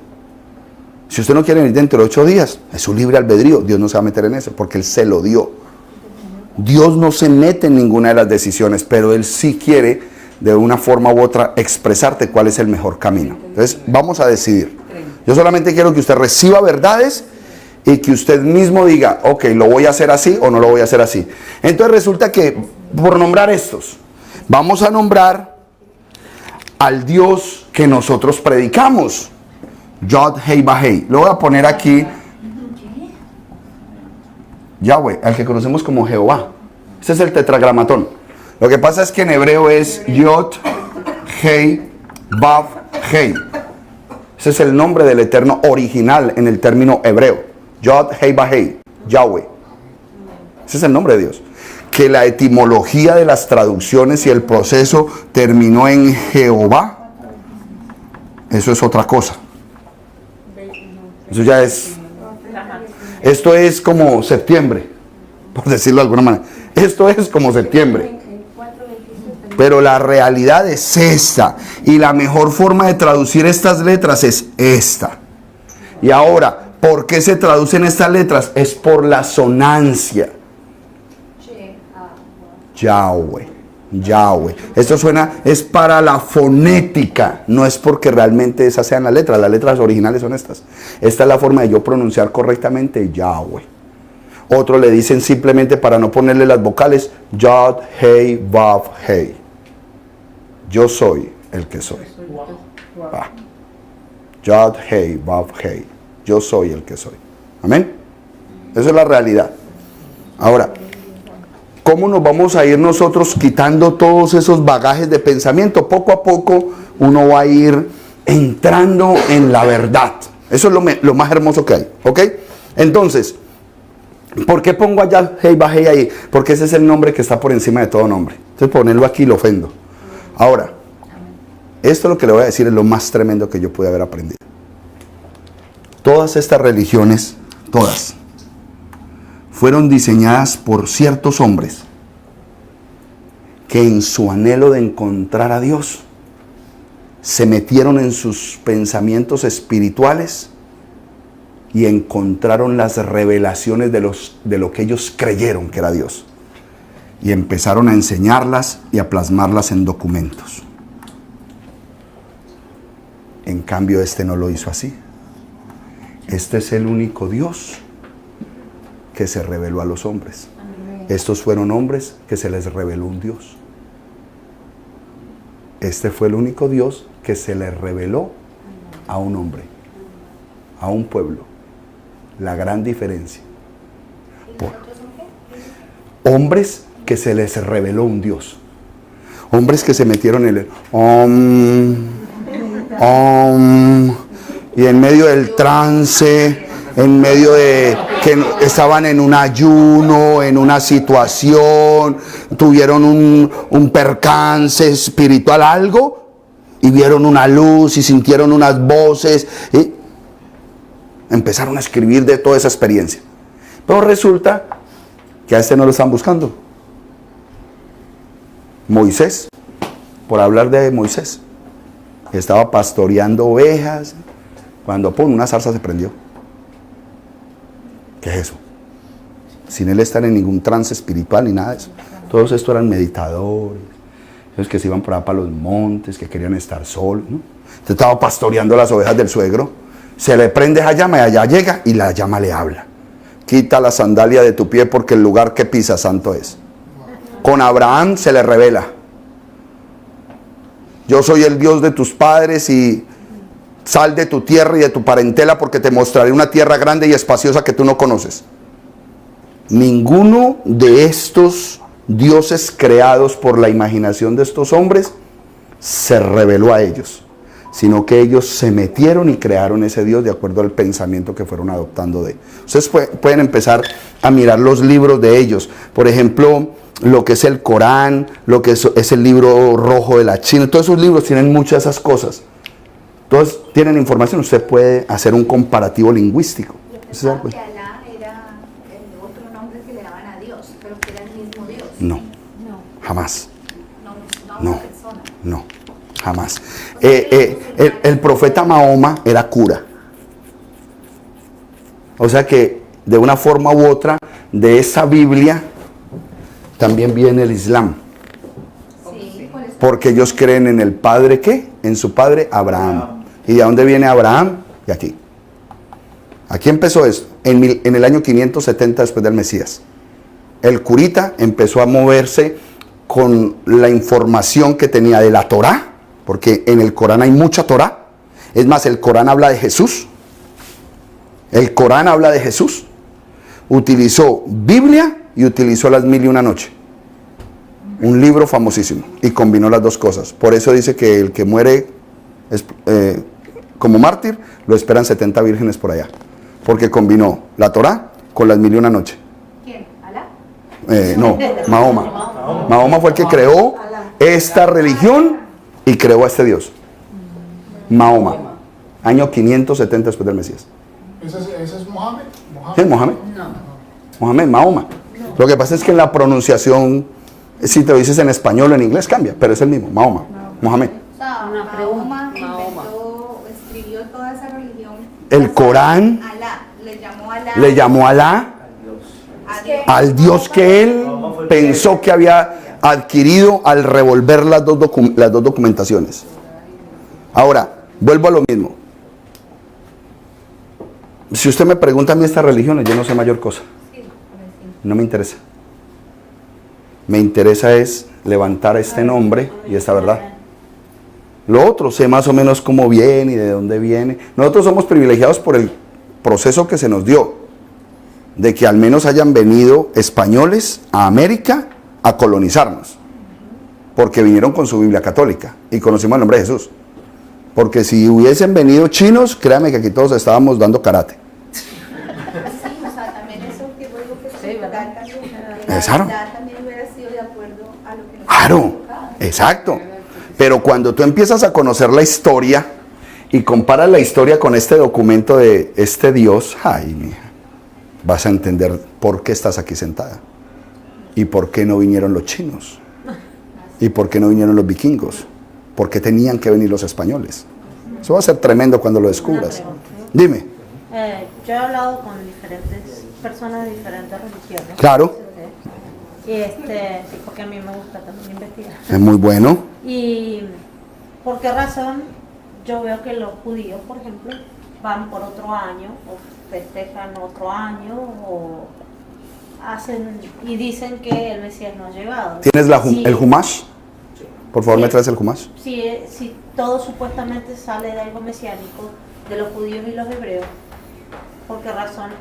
S2: Si usted no quiere venir dentro de 8 días, es su libre albedrío. Dios no se va a meter en eso porque Él se lo dio. Dios no se mete en ninguna de las decisiones, pero Él sí quiere, de una forma u otra, expresarte cuál es el mejor camino. Entonces, vamos a decidir. Yo solamente quiero que usted reciba verdades y que usted mismo diga, ok, lo voy a hacer así o no lo voy a hacer así. Entonces resulta que, por nombrar estos, vamos a nombrar al Dios que nosotros predicamos. Yod Hei Bahei. Lo voy a poner aquí. Yahweh, al que conocemos como Jehová. Este es el tetragramatón. Lo que pasa es que en hebreo es Yod Hei Vav Hei. Ese es el nombre del Eterno original en el término hebreo. Yod Hei Bahei, Yahweh. Ese es el nombre de Dios. Que la etimología de las traducciones y el proceso terminó en Jehová, eso es otra cosa. Eso ya es. Esto es como septiembre, por decirlo de alguna manera. Esto es como septiembre. Pero la realidad es esta. Y la mejor forma de traducir estas letras es esta. Y ahora, ¿por qué se traducen estas letras? Es por la sonancia. Yahweh. Yahweh. Esto suena, es para la fonética, no es porque realmente esas sean las letras originales son estas. Esta es la forma de yo pronunciar correctamente Yahweh. Otros le dicen simplemente, para no ponerle las vocales, Yod Hei Vav Hei. Yo soy el que soy. Yod Hei Vav Hei. Yo soy el que soy. Amén. Esa es la realidad. Ahora, ¿cómo nos vamos a ir nosotros quitando todos esos bagajes de pensamiento? Poco a poco uno va a ir entrando en la verdad. Eso es lo más hermoso que hay. ¿Ok? Entonces, ¿por qué pongo allá Hei Bahei ahí? Porque ese es el nombre que está por encima de todo nombre. Entonces ponerlo aquí lo ofendo. Ahora, esto lo que le voy a decir es lo más tremendo que yo pude haber aprendido. Todas estas religiones, todas, fueron diseñadas por ciertos hombres que en su anhelo de encontrar a Dios se metieron en sus pensamientos espirituales y encontraron las revelaciones de lo que ellos creyeron que era Dios y empezaron a enseñarlas y a plasmarlas en documentos. En cambio, este no lo hizo así. Este es el único Dios que se reveló a los hombres. Estos fueron hombres que se les reveló un Dios. Este fue el único Dios que se les reveló a un hombre, a un pueblo. La gran diferencia. Hombres que se les reveló un Dios. Hombres que se metieron en el y en medio del trance, en medio de que estaban en un ayuno, en una situación, tuvieron un percance espiritual, algo, y vieron una luz y sintieron unas voces, y empezaron a escribir de toda esa experiencia. Pero resulta que a este no lo están buscando. Moisés, por hablar de Moisés, estaba pastoreando ovejas, cuando una zarza se prendió. ¿Qué es eso? Sin él estar en ningún trance espiritual ni nada de eso. Todos estos eran meditadores, esos que se iban por allá para los montes, que querían estar solos, ¿no? Entonces estaba pastoreando las ovejas del suegro, se le prende esa llama y allá llega y la llama le habla. Quita la sandalia de tu pie porque el lugar que pisas santo es. Con Abraham se le revela: yo soy el Dios de tus padres y sal de tu tierra y de tu parentela porque te mostraré una tierra grande y espaciosa que tú no conoces. Ninguno de estos dioses creados por la imaginación de estos hombres se reveló a ellos, sino que ellos se metieron y crearon ese Dios de acuerdo al pensamiento que fueron adoptando de. Ustedes pueden empezar a mirar los libros de ellos. Por ejemplo, lo que es el Corán, lo que es el libro rojo de la China. Todos esos libros tienen muchas de esas cosas. Todos tienen información. Usted puede hacer un comparativo lingüístico.
S6: Yo pensaba que Alá era el otro nombre que le daban a Dios, pero que era el mismo Dios.
S2: No, jamás.
S6: No,
S2: No, no, jamás. El profeta Mahoma era cura. O sea que de una forma u otra, de esa Biblia también viene el Islam.
S6: Sí, ¿cuál es?
S2: Porque ellos creen en el padre, ¿qué? En su padre Abraham. ¿Y de dónde viene Abraham? De aquí. Aquí empezó esto, en el año 570 después del Mesías. El curita empezó a moverse con la información que tenía de la Torá, porque en el Corán hay mucha Torá. Es más, el Corán habla de Jesús. El Corán habla de Jesús. Utilizó Biblia y utilizó las 1001 noches. Un libro famosísimo. Y combinó las dos cosas. Por eso dice que el que muere como mártir, lo esperan 70 vírgenes por allá. Porque combinó la Torá con las 1001 noches.
S6: ¿Quién? ¿Alá?
S2: No, Mahoma. Mahoma fue el que creó esta religión y creó a este Dios. Mahoma. Año 570 después del Mesías.
S10: ¿Ese es Mohammed?
S2: ¿Sí, Mohammed?
S8: No.
S2: Mohammed, Mahoma. Lo que pasa es que en la pronunciación, si te lo dices en español o en inglés, cambia, pero es el mismo, Mahoma, Mohammed.
S6: O sea,
S8: Una pregunta.
S6: Mahoma inventó, escribió toda esa religión.
S2: El Corán
S6: Alá,
S2: le llamó Alá
S6: a Dios.
S2: al Dios que él pensó que había adquirido al revolver las dos documentaciones. Ahora, vuelvo a lo mismo. Si usted me pregunta a mí estas religiones, yo no sé mayor cosa. No me interesa. Me interesa es levantar este nombre y esta verdad. Lo otro, sé más o menos cómo viene y de dónde viene. Nosotros somos privilegiados por el proceso que se nos dio, de que al menos hayan venido españoles a América a colonizarnos, porque vinieron con su Biblia católica y conocimos el nombre de Jesús. Porque si hubiesen venido chinos, créame que aquí todos estábamos dando karate.
S6: Sí, o sea, también eso que yo digo que es cultural también.
S2: Exacto.
S6: La verdad también hubiera sido de acuerdo a lo que nos
S2: Claro, exacto. Pero cuando tú empiezas a conocer la historia y comparas la historia con este documento de este Dios, ay, mija, vas a entender por qué estás aquí sentada. Y por qué no vinieron los chinos. Y por qué no vinieron los vikingos. ¿Por qué tenían que venir los españoles? Eso va a ser tremendo cuando lo descubras. Dime.
S8: Yo he hablado con diferentes personas de diferentes religiones.
S2: Claro.
S8: Y sí, porque a mí me gusta también investigar.
S2: Es muy bueno.
S8: Y por qué razón yo veo que los judíos, por ejemplo, van por otro año o festejan otro año o hacen y dicen que el Mesías no ha llegado.
S2: ¿Tienes el Humash? Por favor, ¿me traes el Humash?
S8: Si todo supuestamente sale de algo mesiánico, de los judíos y los hebreos, ¿por qué razón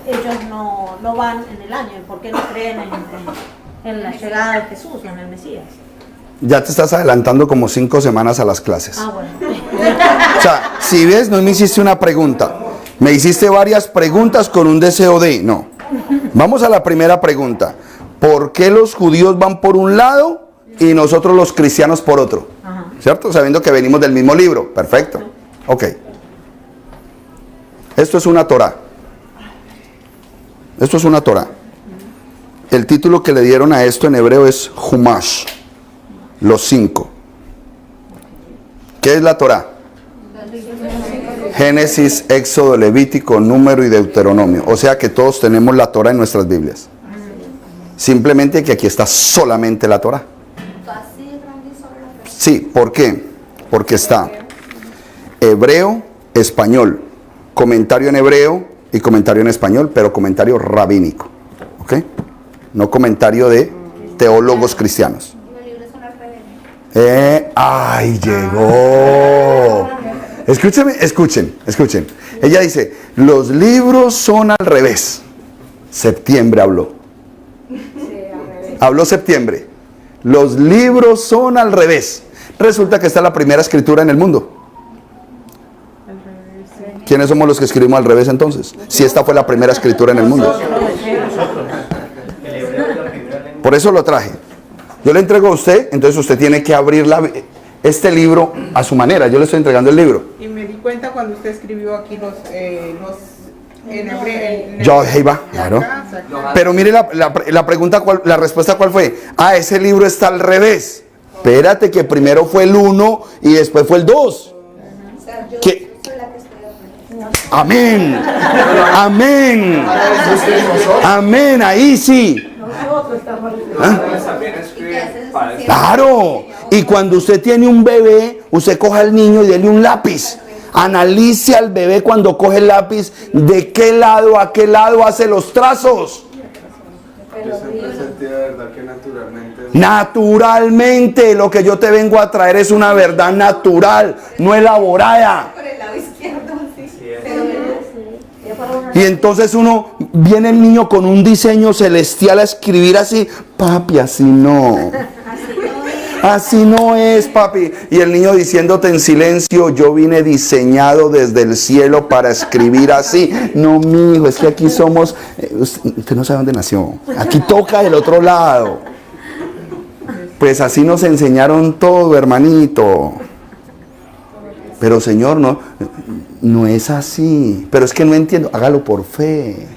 S8: ellos no van en el año? ¿Por qué no creen en la llegada de Jesús, en el Mesías?
S2: Ya te estás adelantando como 5 semanas a las clases.
S8: Ah, bueno.
S2: O sea, si ves, no me hiciste una pregunta. Me hiciste varias preguntas con un deseo de... No. Vamos a la primera pregunta. ¿Por qué los judíos van por un lado y nosotros los cristianos por otro?
S8: Ajá.
S2: ¿Cierto? Sabiendo que venimos del mismo libro. Perfecto. Ok. Esto es una Torá. Esto es una Torá. El título que le dieron a esto en hebreo es Humash. Los 5. ¿Qué es la Torá? Génesis, Éxodo, Levítico, Número y Deuteronomio. O sea que todos tenemos la Torá en nuestras Biblias. Simplemente que aquí está solamente la Torá.
S6: así de grande y sobre la persona.
S2: Sí, ¿por qué? Porque está hebreo, español, comentario en hebreo y comentario en español, pero comentario rabínico. ¿Ok? No comentario de teólogos cristianos.
S6: Y los libros son al revés.
S2: ¡Ay, llegó! Escuchen. Ella dice, los libros son al revés. Septiembre habló. Habló septiembre. Los libros son al revés. Resulta que esta es la primera escritura en el mundo. ¿Quiénes somos los que escribimos al revés entonces? Si esta fue la primera escritura en el mundo. Por eso lo traje. Yo le entrego a usted, entonces usted tiene que abrir este libro a su manera. Yo le estoy entregando el libro.
S11: Y me di cuenta cuando usted escribió aquí en hebreo.
S2: Yo, Heiba, claro. Pero mire la pregunta, la respuesta cuál fue. Ah, ese libro está al revés. Espérate que primero fue el 1 y después fue el 2. ¿Qué? Amén. Amén. Amén, ahí sí. ¿Ah? Claro. Y cuando usted tiene un bebé, usted coja al niño y dele un lápiz. Analice al bebé cuando coge el lápiz de qué lado a qué lado hace los trazos. Naturalmente, lo que yo te vengo a traer es una verdad natural, no elaborada.
S6: Por el lado izquierdo, sí.
S2: Y entonces viene el niño con un diseño celestial a escribir así. Papi, así no. Así no es, papi. Y el niño diciéndote en silencio, yo vine diseñado desde el cielo para escribir así. No, mijo, es que aquí somos... Usted no sabe dónde nació. Aquí toca del otro lado. Pues así nos enseñaron todo, hermanito. Pero Señor, no es así. Pero es que no entiendo. Hágalo por fe.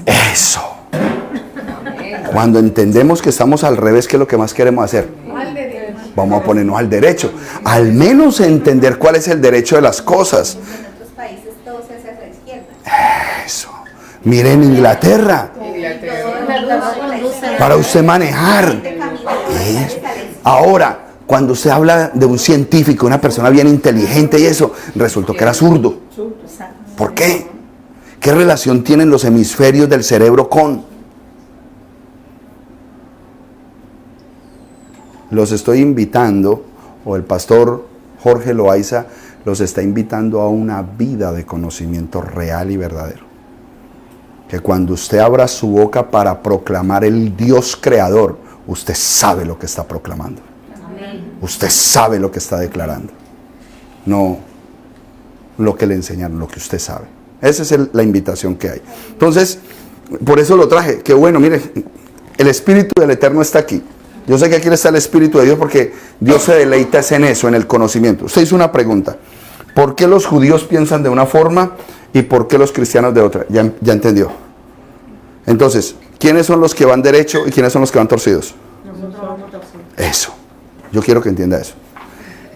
S2: Eso. Cuando entendemos que estamos al revés, ¿qué es lo que más queremos hacer? Vamos a ponernos al derecho. Al menos entender cuál es el derecho de las cosas.
S6: En otros países todo se hace hacia la izquierda.
S2: Eso. Miren Inglaterra. Para usted manejar. Ahora, cuando usted habla de un científico, una persona bien inteligente y eso, resultó que era zurdo. ¿Por qué? ¿Qué relación tienen los hemisferios del cerebro con? Los estoy invitando, o el pastor Jorge Loaiza los está invitando a una vida de conocimiento real y verdadero. Que cuando usted abra su boca para proclamar el Dios creador, usted sabe lo que está proclamando. Usted sabe lo que está declarando. No lo que le enseñaron, lo que usted sabe. Esa es la invitación que hay. Entonces, por eso lo traje. Que bueno, mire, el Espíritu del Eterno está aquí. Yo sé que aquí está el Espíritu de Dios porque Dios se deleita en eso, en el conocimiento. Usted hizo una pregunta. ¿Por qué los judíos piensan de una forma y por qué los cristianos de otra? Ya entendió. Entonces, ¿quiénes son los que van derecho y quiénes son los que van torcidos?
S11: Nosotros vamos torcidos.
S2: Eso. Yo quiero que entienda eso.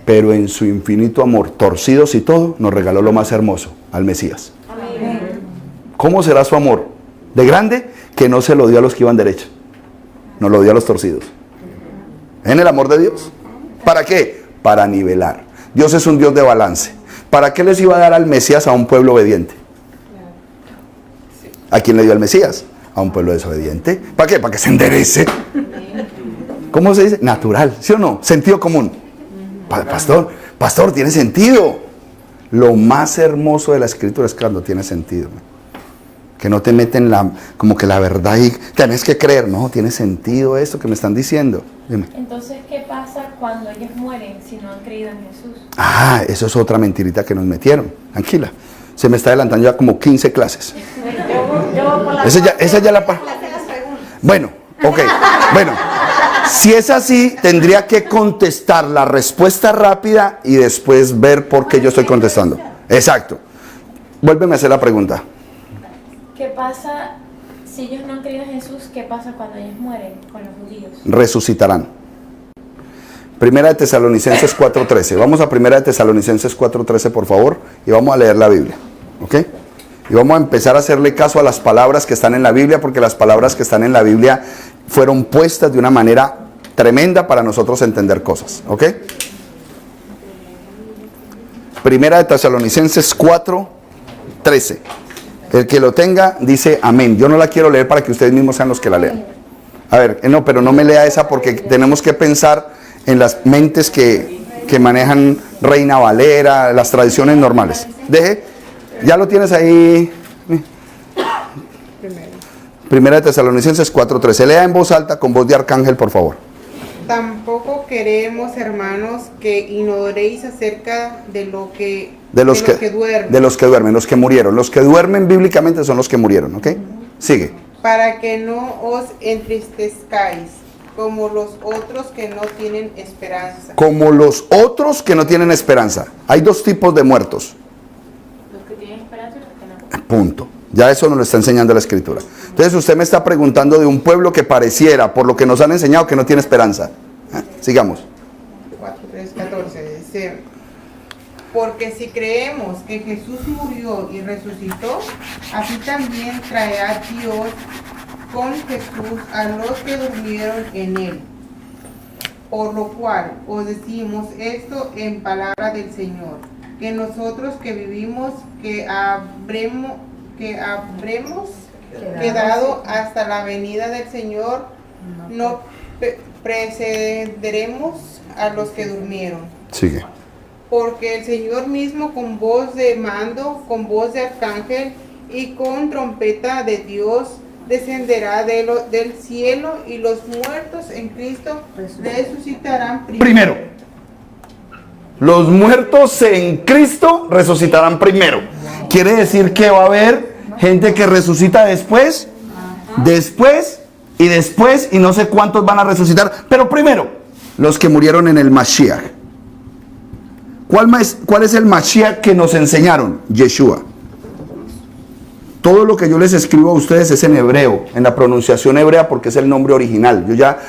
S2: Pero en su infinito amor, torcidos y todo, nos regaló lo más hermoso, al Mesías.
S11: Amén.
S2: ¿Cómo será su amor? De grande, que no se lo dio a los que iban derecho. No lo dio a los torcidos. ¿En el amor de Dios? ¿Para qué? Para nivelar. Dios es un Dios de balance. ¿Para qué les iba a dar al Mesías a un pueblo obediente? ¿A quién le dio al Mesías? A un pueblo desobediente. ¿Para qué? Para que se enderece. ¿Cómo se dice? Natural, ¿sí o no? Sentido común. Pastor, tiene sentido. Lo más hermoso de la Escritura es cuando tiene sentido. Que no te meten como que la verdad y tenés que creer. No, tiene sentido esto que me están diciendo. Dime.
S9: Entonces, ¿qué pasa cuando ellos mueren si no han creído en Jesús?
S2: Ah, eso es otra mentirita que nos metieron. Tranquila. Se me está adelantando ya como 15 clases. Esa ya la... Bueno, ok. Bueno, si es así, tendría que contestar la respuesta rápida y después ver por qué yo estoy contestando. Exacto. Vuélveme a hacer la pregunta.
S9: ¿Qué pasa si ellos no han creído en Jesús? ¿Qué pasa cuando ellos mueren con los judíos?
S2: Resucitarán. Primera de Tesalonicenses 4:13. Vamos a Primera de Tesalonicenses 4:13, por favor, y vamos a leer la Biblia. ¿Ok? Y vamos a empezar a hacerle caso a las palabras que están en la Biblia, porque las palabras que están en la Biblia fueron puestas de una manera tremenda para nosotros entender cosas. ¿Ok? Primera de Tesalonicenses 4:13. El que lo tenga dice amén. Yo no la quiero leer para que ustedes mismos sean los que la lean. A ver, no, pero no me lea esa porque tenemos que pensar en las mentes que manejan Reina Valera, las tradiciones normales. Ya lo tienes ahí. Primera de Tesalonicenses 4:13. Lea en voz alta con voz de arcángel, por favor.
S11: Tampoco queremos, hermanos, que ignoréis acerca de lo que
S2: De los que
S11: duermen.
S2: De los que duermen, los que murieron. Los que duermen bíblicamente son los que murieron, ¿ok? Sigue.
S11: Para que no os entristezcáis, como los otros que no tienen esperanza.
S2: Como los otros que no tienen esperanza. Hay dos tipos de muertos.
S9: Los que tienen esperanza y los que no.
S2: Punto. Ya eso nos lo está enseñando la Escritura. Entonces usted me está preguntando de un pueblo que pareciera, por lo que nos han enseñado, que no tiene esperanza. Sigamos.
S11: 4:3-14 dice: porque si creemos que Jesús murió y resucitó, así también traerá Dios con Jesús a los que durmieron en él. Por lo cual os decimos esto en palabra del Señor, que nosotros que vivimos, que habremos quedado hasta la venida del Señor, no precederemos a los que durmieron.
S2: Sigue.
S11: Porque el Señor mismo, con voz de mando, con voz de arcángel y con trompeta de Dios, descenderá del cielo, y los muertos en Cristo resucitarán primero.
S2: Los muertos en Cristo resucitarán primero. Quiere decir que va a haber gente que resucita después, y no sé cuántos van a resucitar, pero primero, los que murieron en el Mashiach. ¿Cuál es el Mashiach que nos enseñaron? Yeshua. Todo lo que yo les escribo a ustedes es en hebreo, en la pronunciación hebrea, porque es el nombre original. Yo ya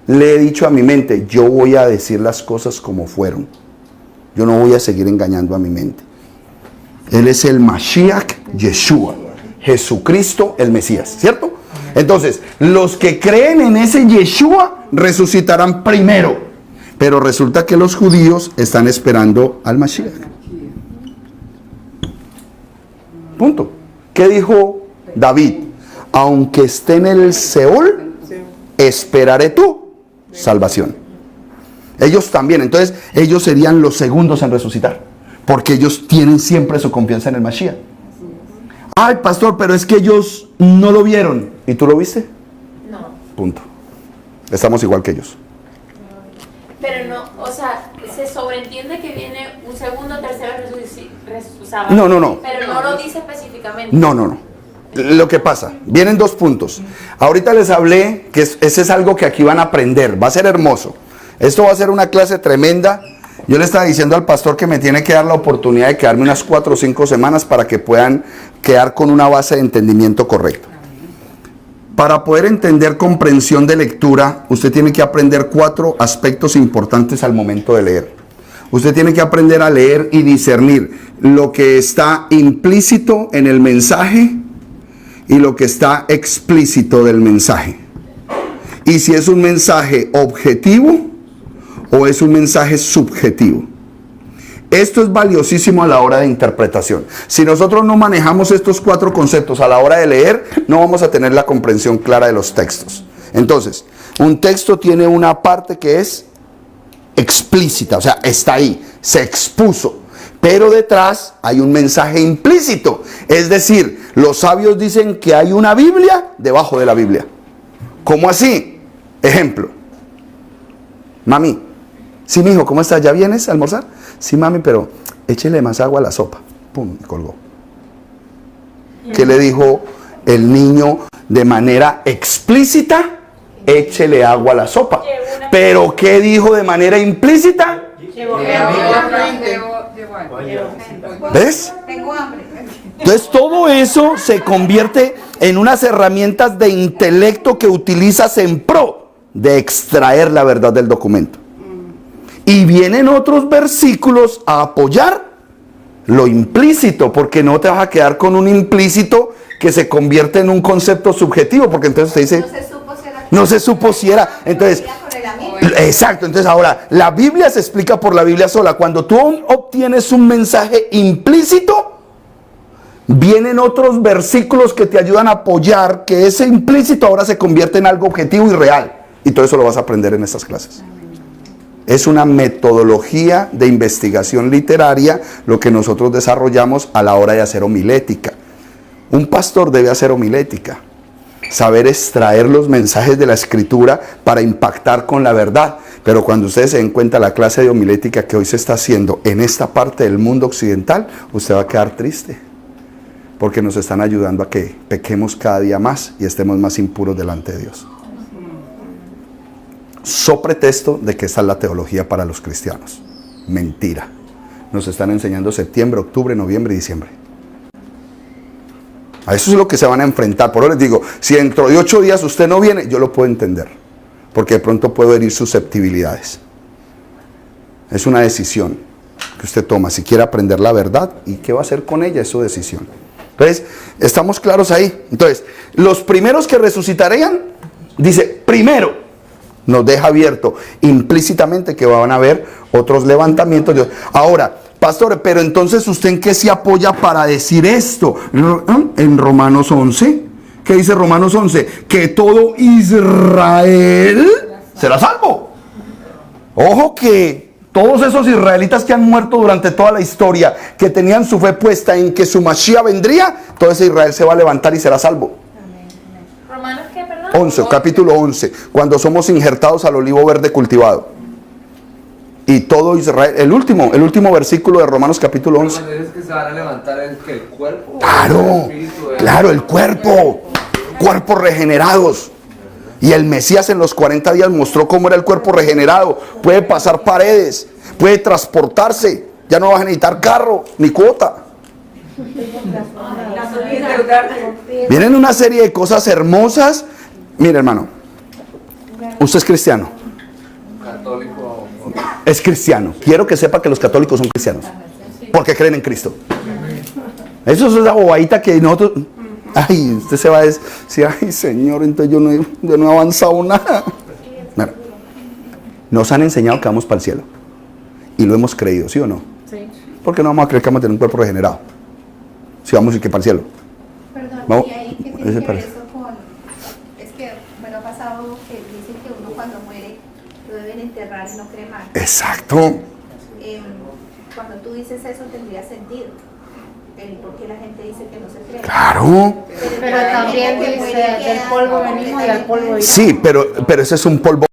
S2: le he dicho a mi mente, yo voy a decir las cosas como fueron. Yo no voy a seguir engañando a mi mente. Él es el Mashiach Yeshua, Jesucristo el Mesías, ¿cierto? Entonces, los que creen en ese Yeshua resucitarán primero. Pero resulta que los judíos están esperando al Mashiach. Punto. ¿Qué dijo David? Aunque esté en el Seol, esperaré tu salvación. Ellos también. Entonces, ellos serían los segundos en resucitar. Porque ellos tienen siempre su confianza en el Mashiach. Ay, pastor, pero es que ellos no lo vieron. ¿Y tú lo viste?
S9: No.
S2: Punto. Estamos igual que ellos.
S9: Pero no, o sea, se sobreentiende que viene un segundo, tercero resucitado.
S2: No.
S9: Pero no lo dice específicamente.
S2: No. Lo que pasa, vienen dos puntos. Ahorita les hablé que ese es algo que aquí van a aprender. Va a ser hermoso. Esto va a ser una clase tremenda. Yo le estaba diciendo al pastor que me tiene que dar la oportunidad de quedarme unas 4 o 5 semanas para que puedan quedar con una base de entendimiento correcta. Para poder entender comprensión de lectura, usted tiene que aprender 4 aspectos importantes al momento de leer. Usted tiene que aprender a leer y discernir lo que está implícito en el mensaje y lo que está explícito del mensaje. Y si es un mensaje objetivo o es un mensaje subjetivo. Esto es valiosísimo a la hora de interpretación. Si nosotros no manejamos estos 4 conceptos a la hora de leer, no vamos a tener la comprensión clara de los textos. Entonces, un texto tiene una parte que es explícita, o sea, está ahí, se expuso. Pero detrás hay un mensaje implícito. Es decir, los sabios dicen que hay una Biblia debajo de la Biblia. ¿Cómo así? Ejemplo. Mami, sí, mijo, ¿cómo estás? ¿Ya vienes a almorzar? Sí, mami, pero échele más agua a la sopa. Pum, y colgó. ¿Qué le dijo el niño de manera explícita? Échele agua a la sopa. ¿Pero qué dijo de manera implícita? ¿Ves?
S6: Tengo hambre.
S2: Entonces todo eso se convierte en unas herramientas de intelecto que utilizas en pro de extraer la verdad del documento. Y vienen otros versículos a apoyar lo implícito, porque no te vas a quedar con un implícito que se convierte en un concepto subjetivo, porque entonces te dice, no se supo si era. Entonces, exacto, entonces ahora, la Biblia se explica por la Biblia sola. Cuando tú obtienes un mensaje implícito, vienen otros versículos que te ayudan a apoyar que ese implícito ahora se convierte en algo objetivo y real. Y todo eso lo vas a aprender en estas clases. Es una metodología de investigación literaria lo que nosotros desarrollamos a la hora de hacer homilética. Un pastor debe hacer homilética, saber extraer los mensajes de la Escritura para impactar con la verdad. Pero cuando ustedes se den cuenta la clase de homilética que hoy se está haciendo en esta parte del mundo occidental, usted va a quedar triste. Porque nos están ayudando a que pequemos cada día más y estemos más impuros delante de Dios. So pretexto de que esta es la teología para los cristianos. Mentira. Nos están enseñando septiembre, octubre, noviembre y diciembre. A eso es lo que se van a enfrentar. Por eso les digo, si dentro de 8 días usted no viene, yo lo puedo entender. Porque de pronto puedo herir susceptibilidades. Es una decisión que usted toma. Si quiere aprender la verdad y qué va a hacer con ella, es su decisión. Entonces, estamos claros ahí. Entonces, los primeros que resucitarían, dice, primero, nos deja abierto implícitamente que van a haber otros levantamientos. Ahora, pastor, pero entonces usted en qué se apoya para decir esto? En Romanos 11. ¿Qué dice Romanos 11? Que todo Israel será salvo. Ojo que todos esos israelitas que han muerto durante toda la historia, que tenían su fe puesta en que su Mashiach vendría, todo ese Israel se va a levantar y será salvo.
S9: ¿Romanos qué, perdón?
S2: 11, capítulo 11, cuando somos injertados al olivo verde cultivado. Y todo Israel, el último versículo de Romanos capítulo 11.
S5: Cuando dices que se van a levantar el cuerpo.
S2: Claro, claro, el cuerpo. Cuerpos regenerados. Y el Mesías en los 40 días mostró cómo era el cuerpo regenerado. Puede pasar paredes, puede transportarse. Ya no vas a necesitar carro ni cuota. Vienen una serie de cosas hermosas. Mire, hermano, usted es cristiano.
S5: Católico.
S2: Es cristiano. Quiero que sepa que los católicos son cristianos. Porque creen en Cristo. Eso es esa bobadita que nosotros... Ay, usted se va a decir, ay Señor, entonces yo no he avanzado nada. Mira, nos han enseñado que vamos para el cielo. Y lo hemos creído, ¿sí o no?
S8: Sí.
S2: ¿Por qué no vamos a creer que vamos a tener un cuerpo regenerado? Si vamos a ir que para el cielo.
S6: Perdón,
S2: Vamos.
S6: ¿y ahí qué tiene que ver eso con...? Es que, bueno, ha pasado que dicen que uno cuando muere lo deben enterrar y no cremar.
S2: Exacto.
S6: Cuando tú dices eso tendría sentido. Porque la gente dice que no se cree.
S2: Claro.
S7: Pero también dice, del polvo venimos y al polvo iremos.
S2: Sí, pero ese es un polvo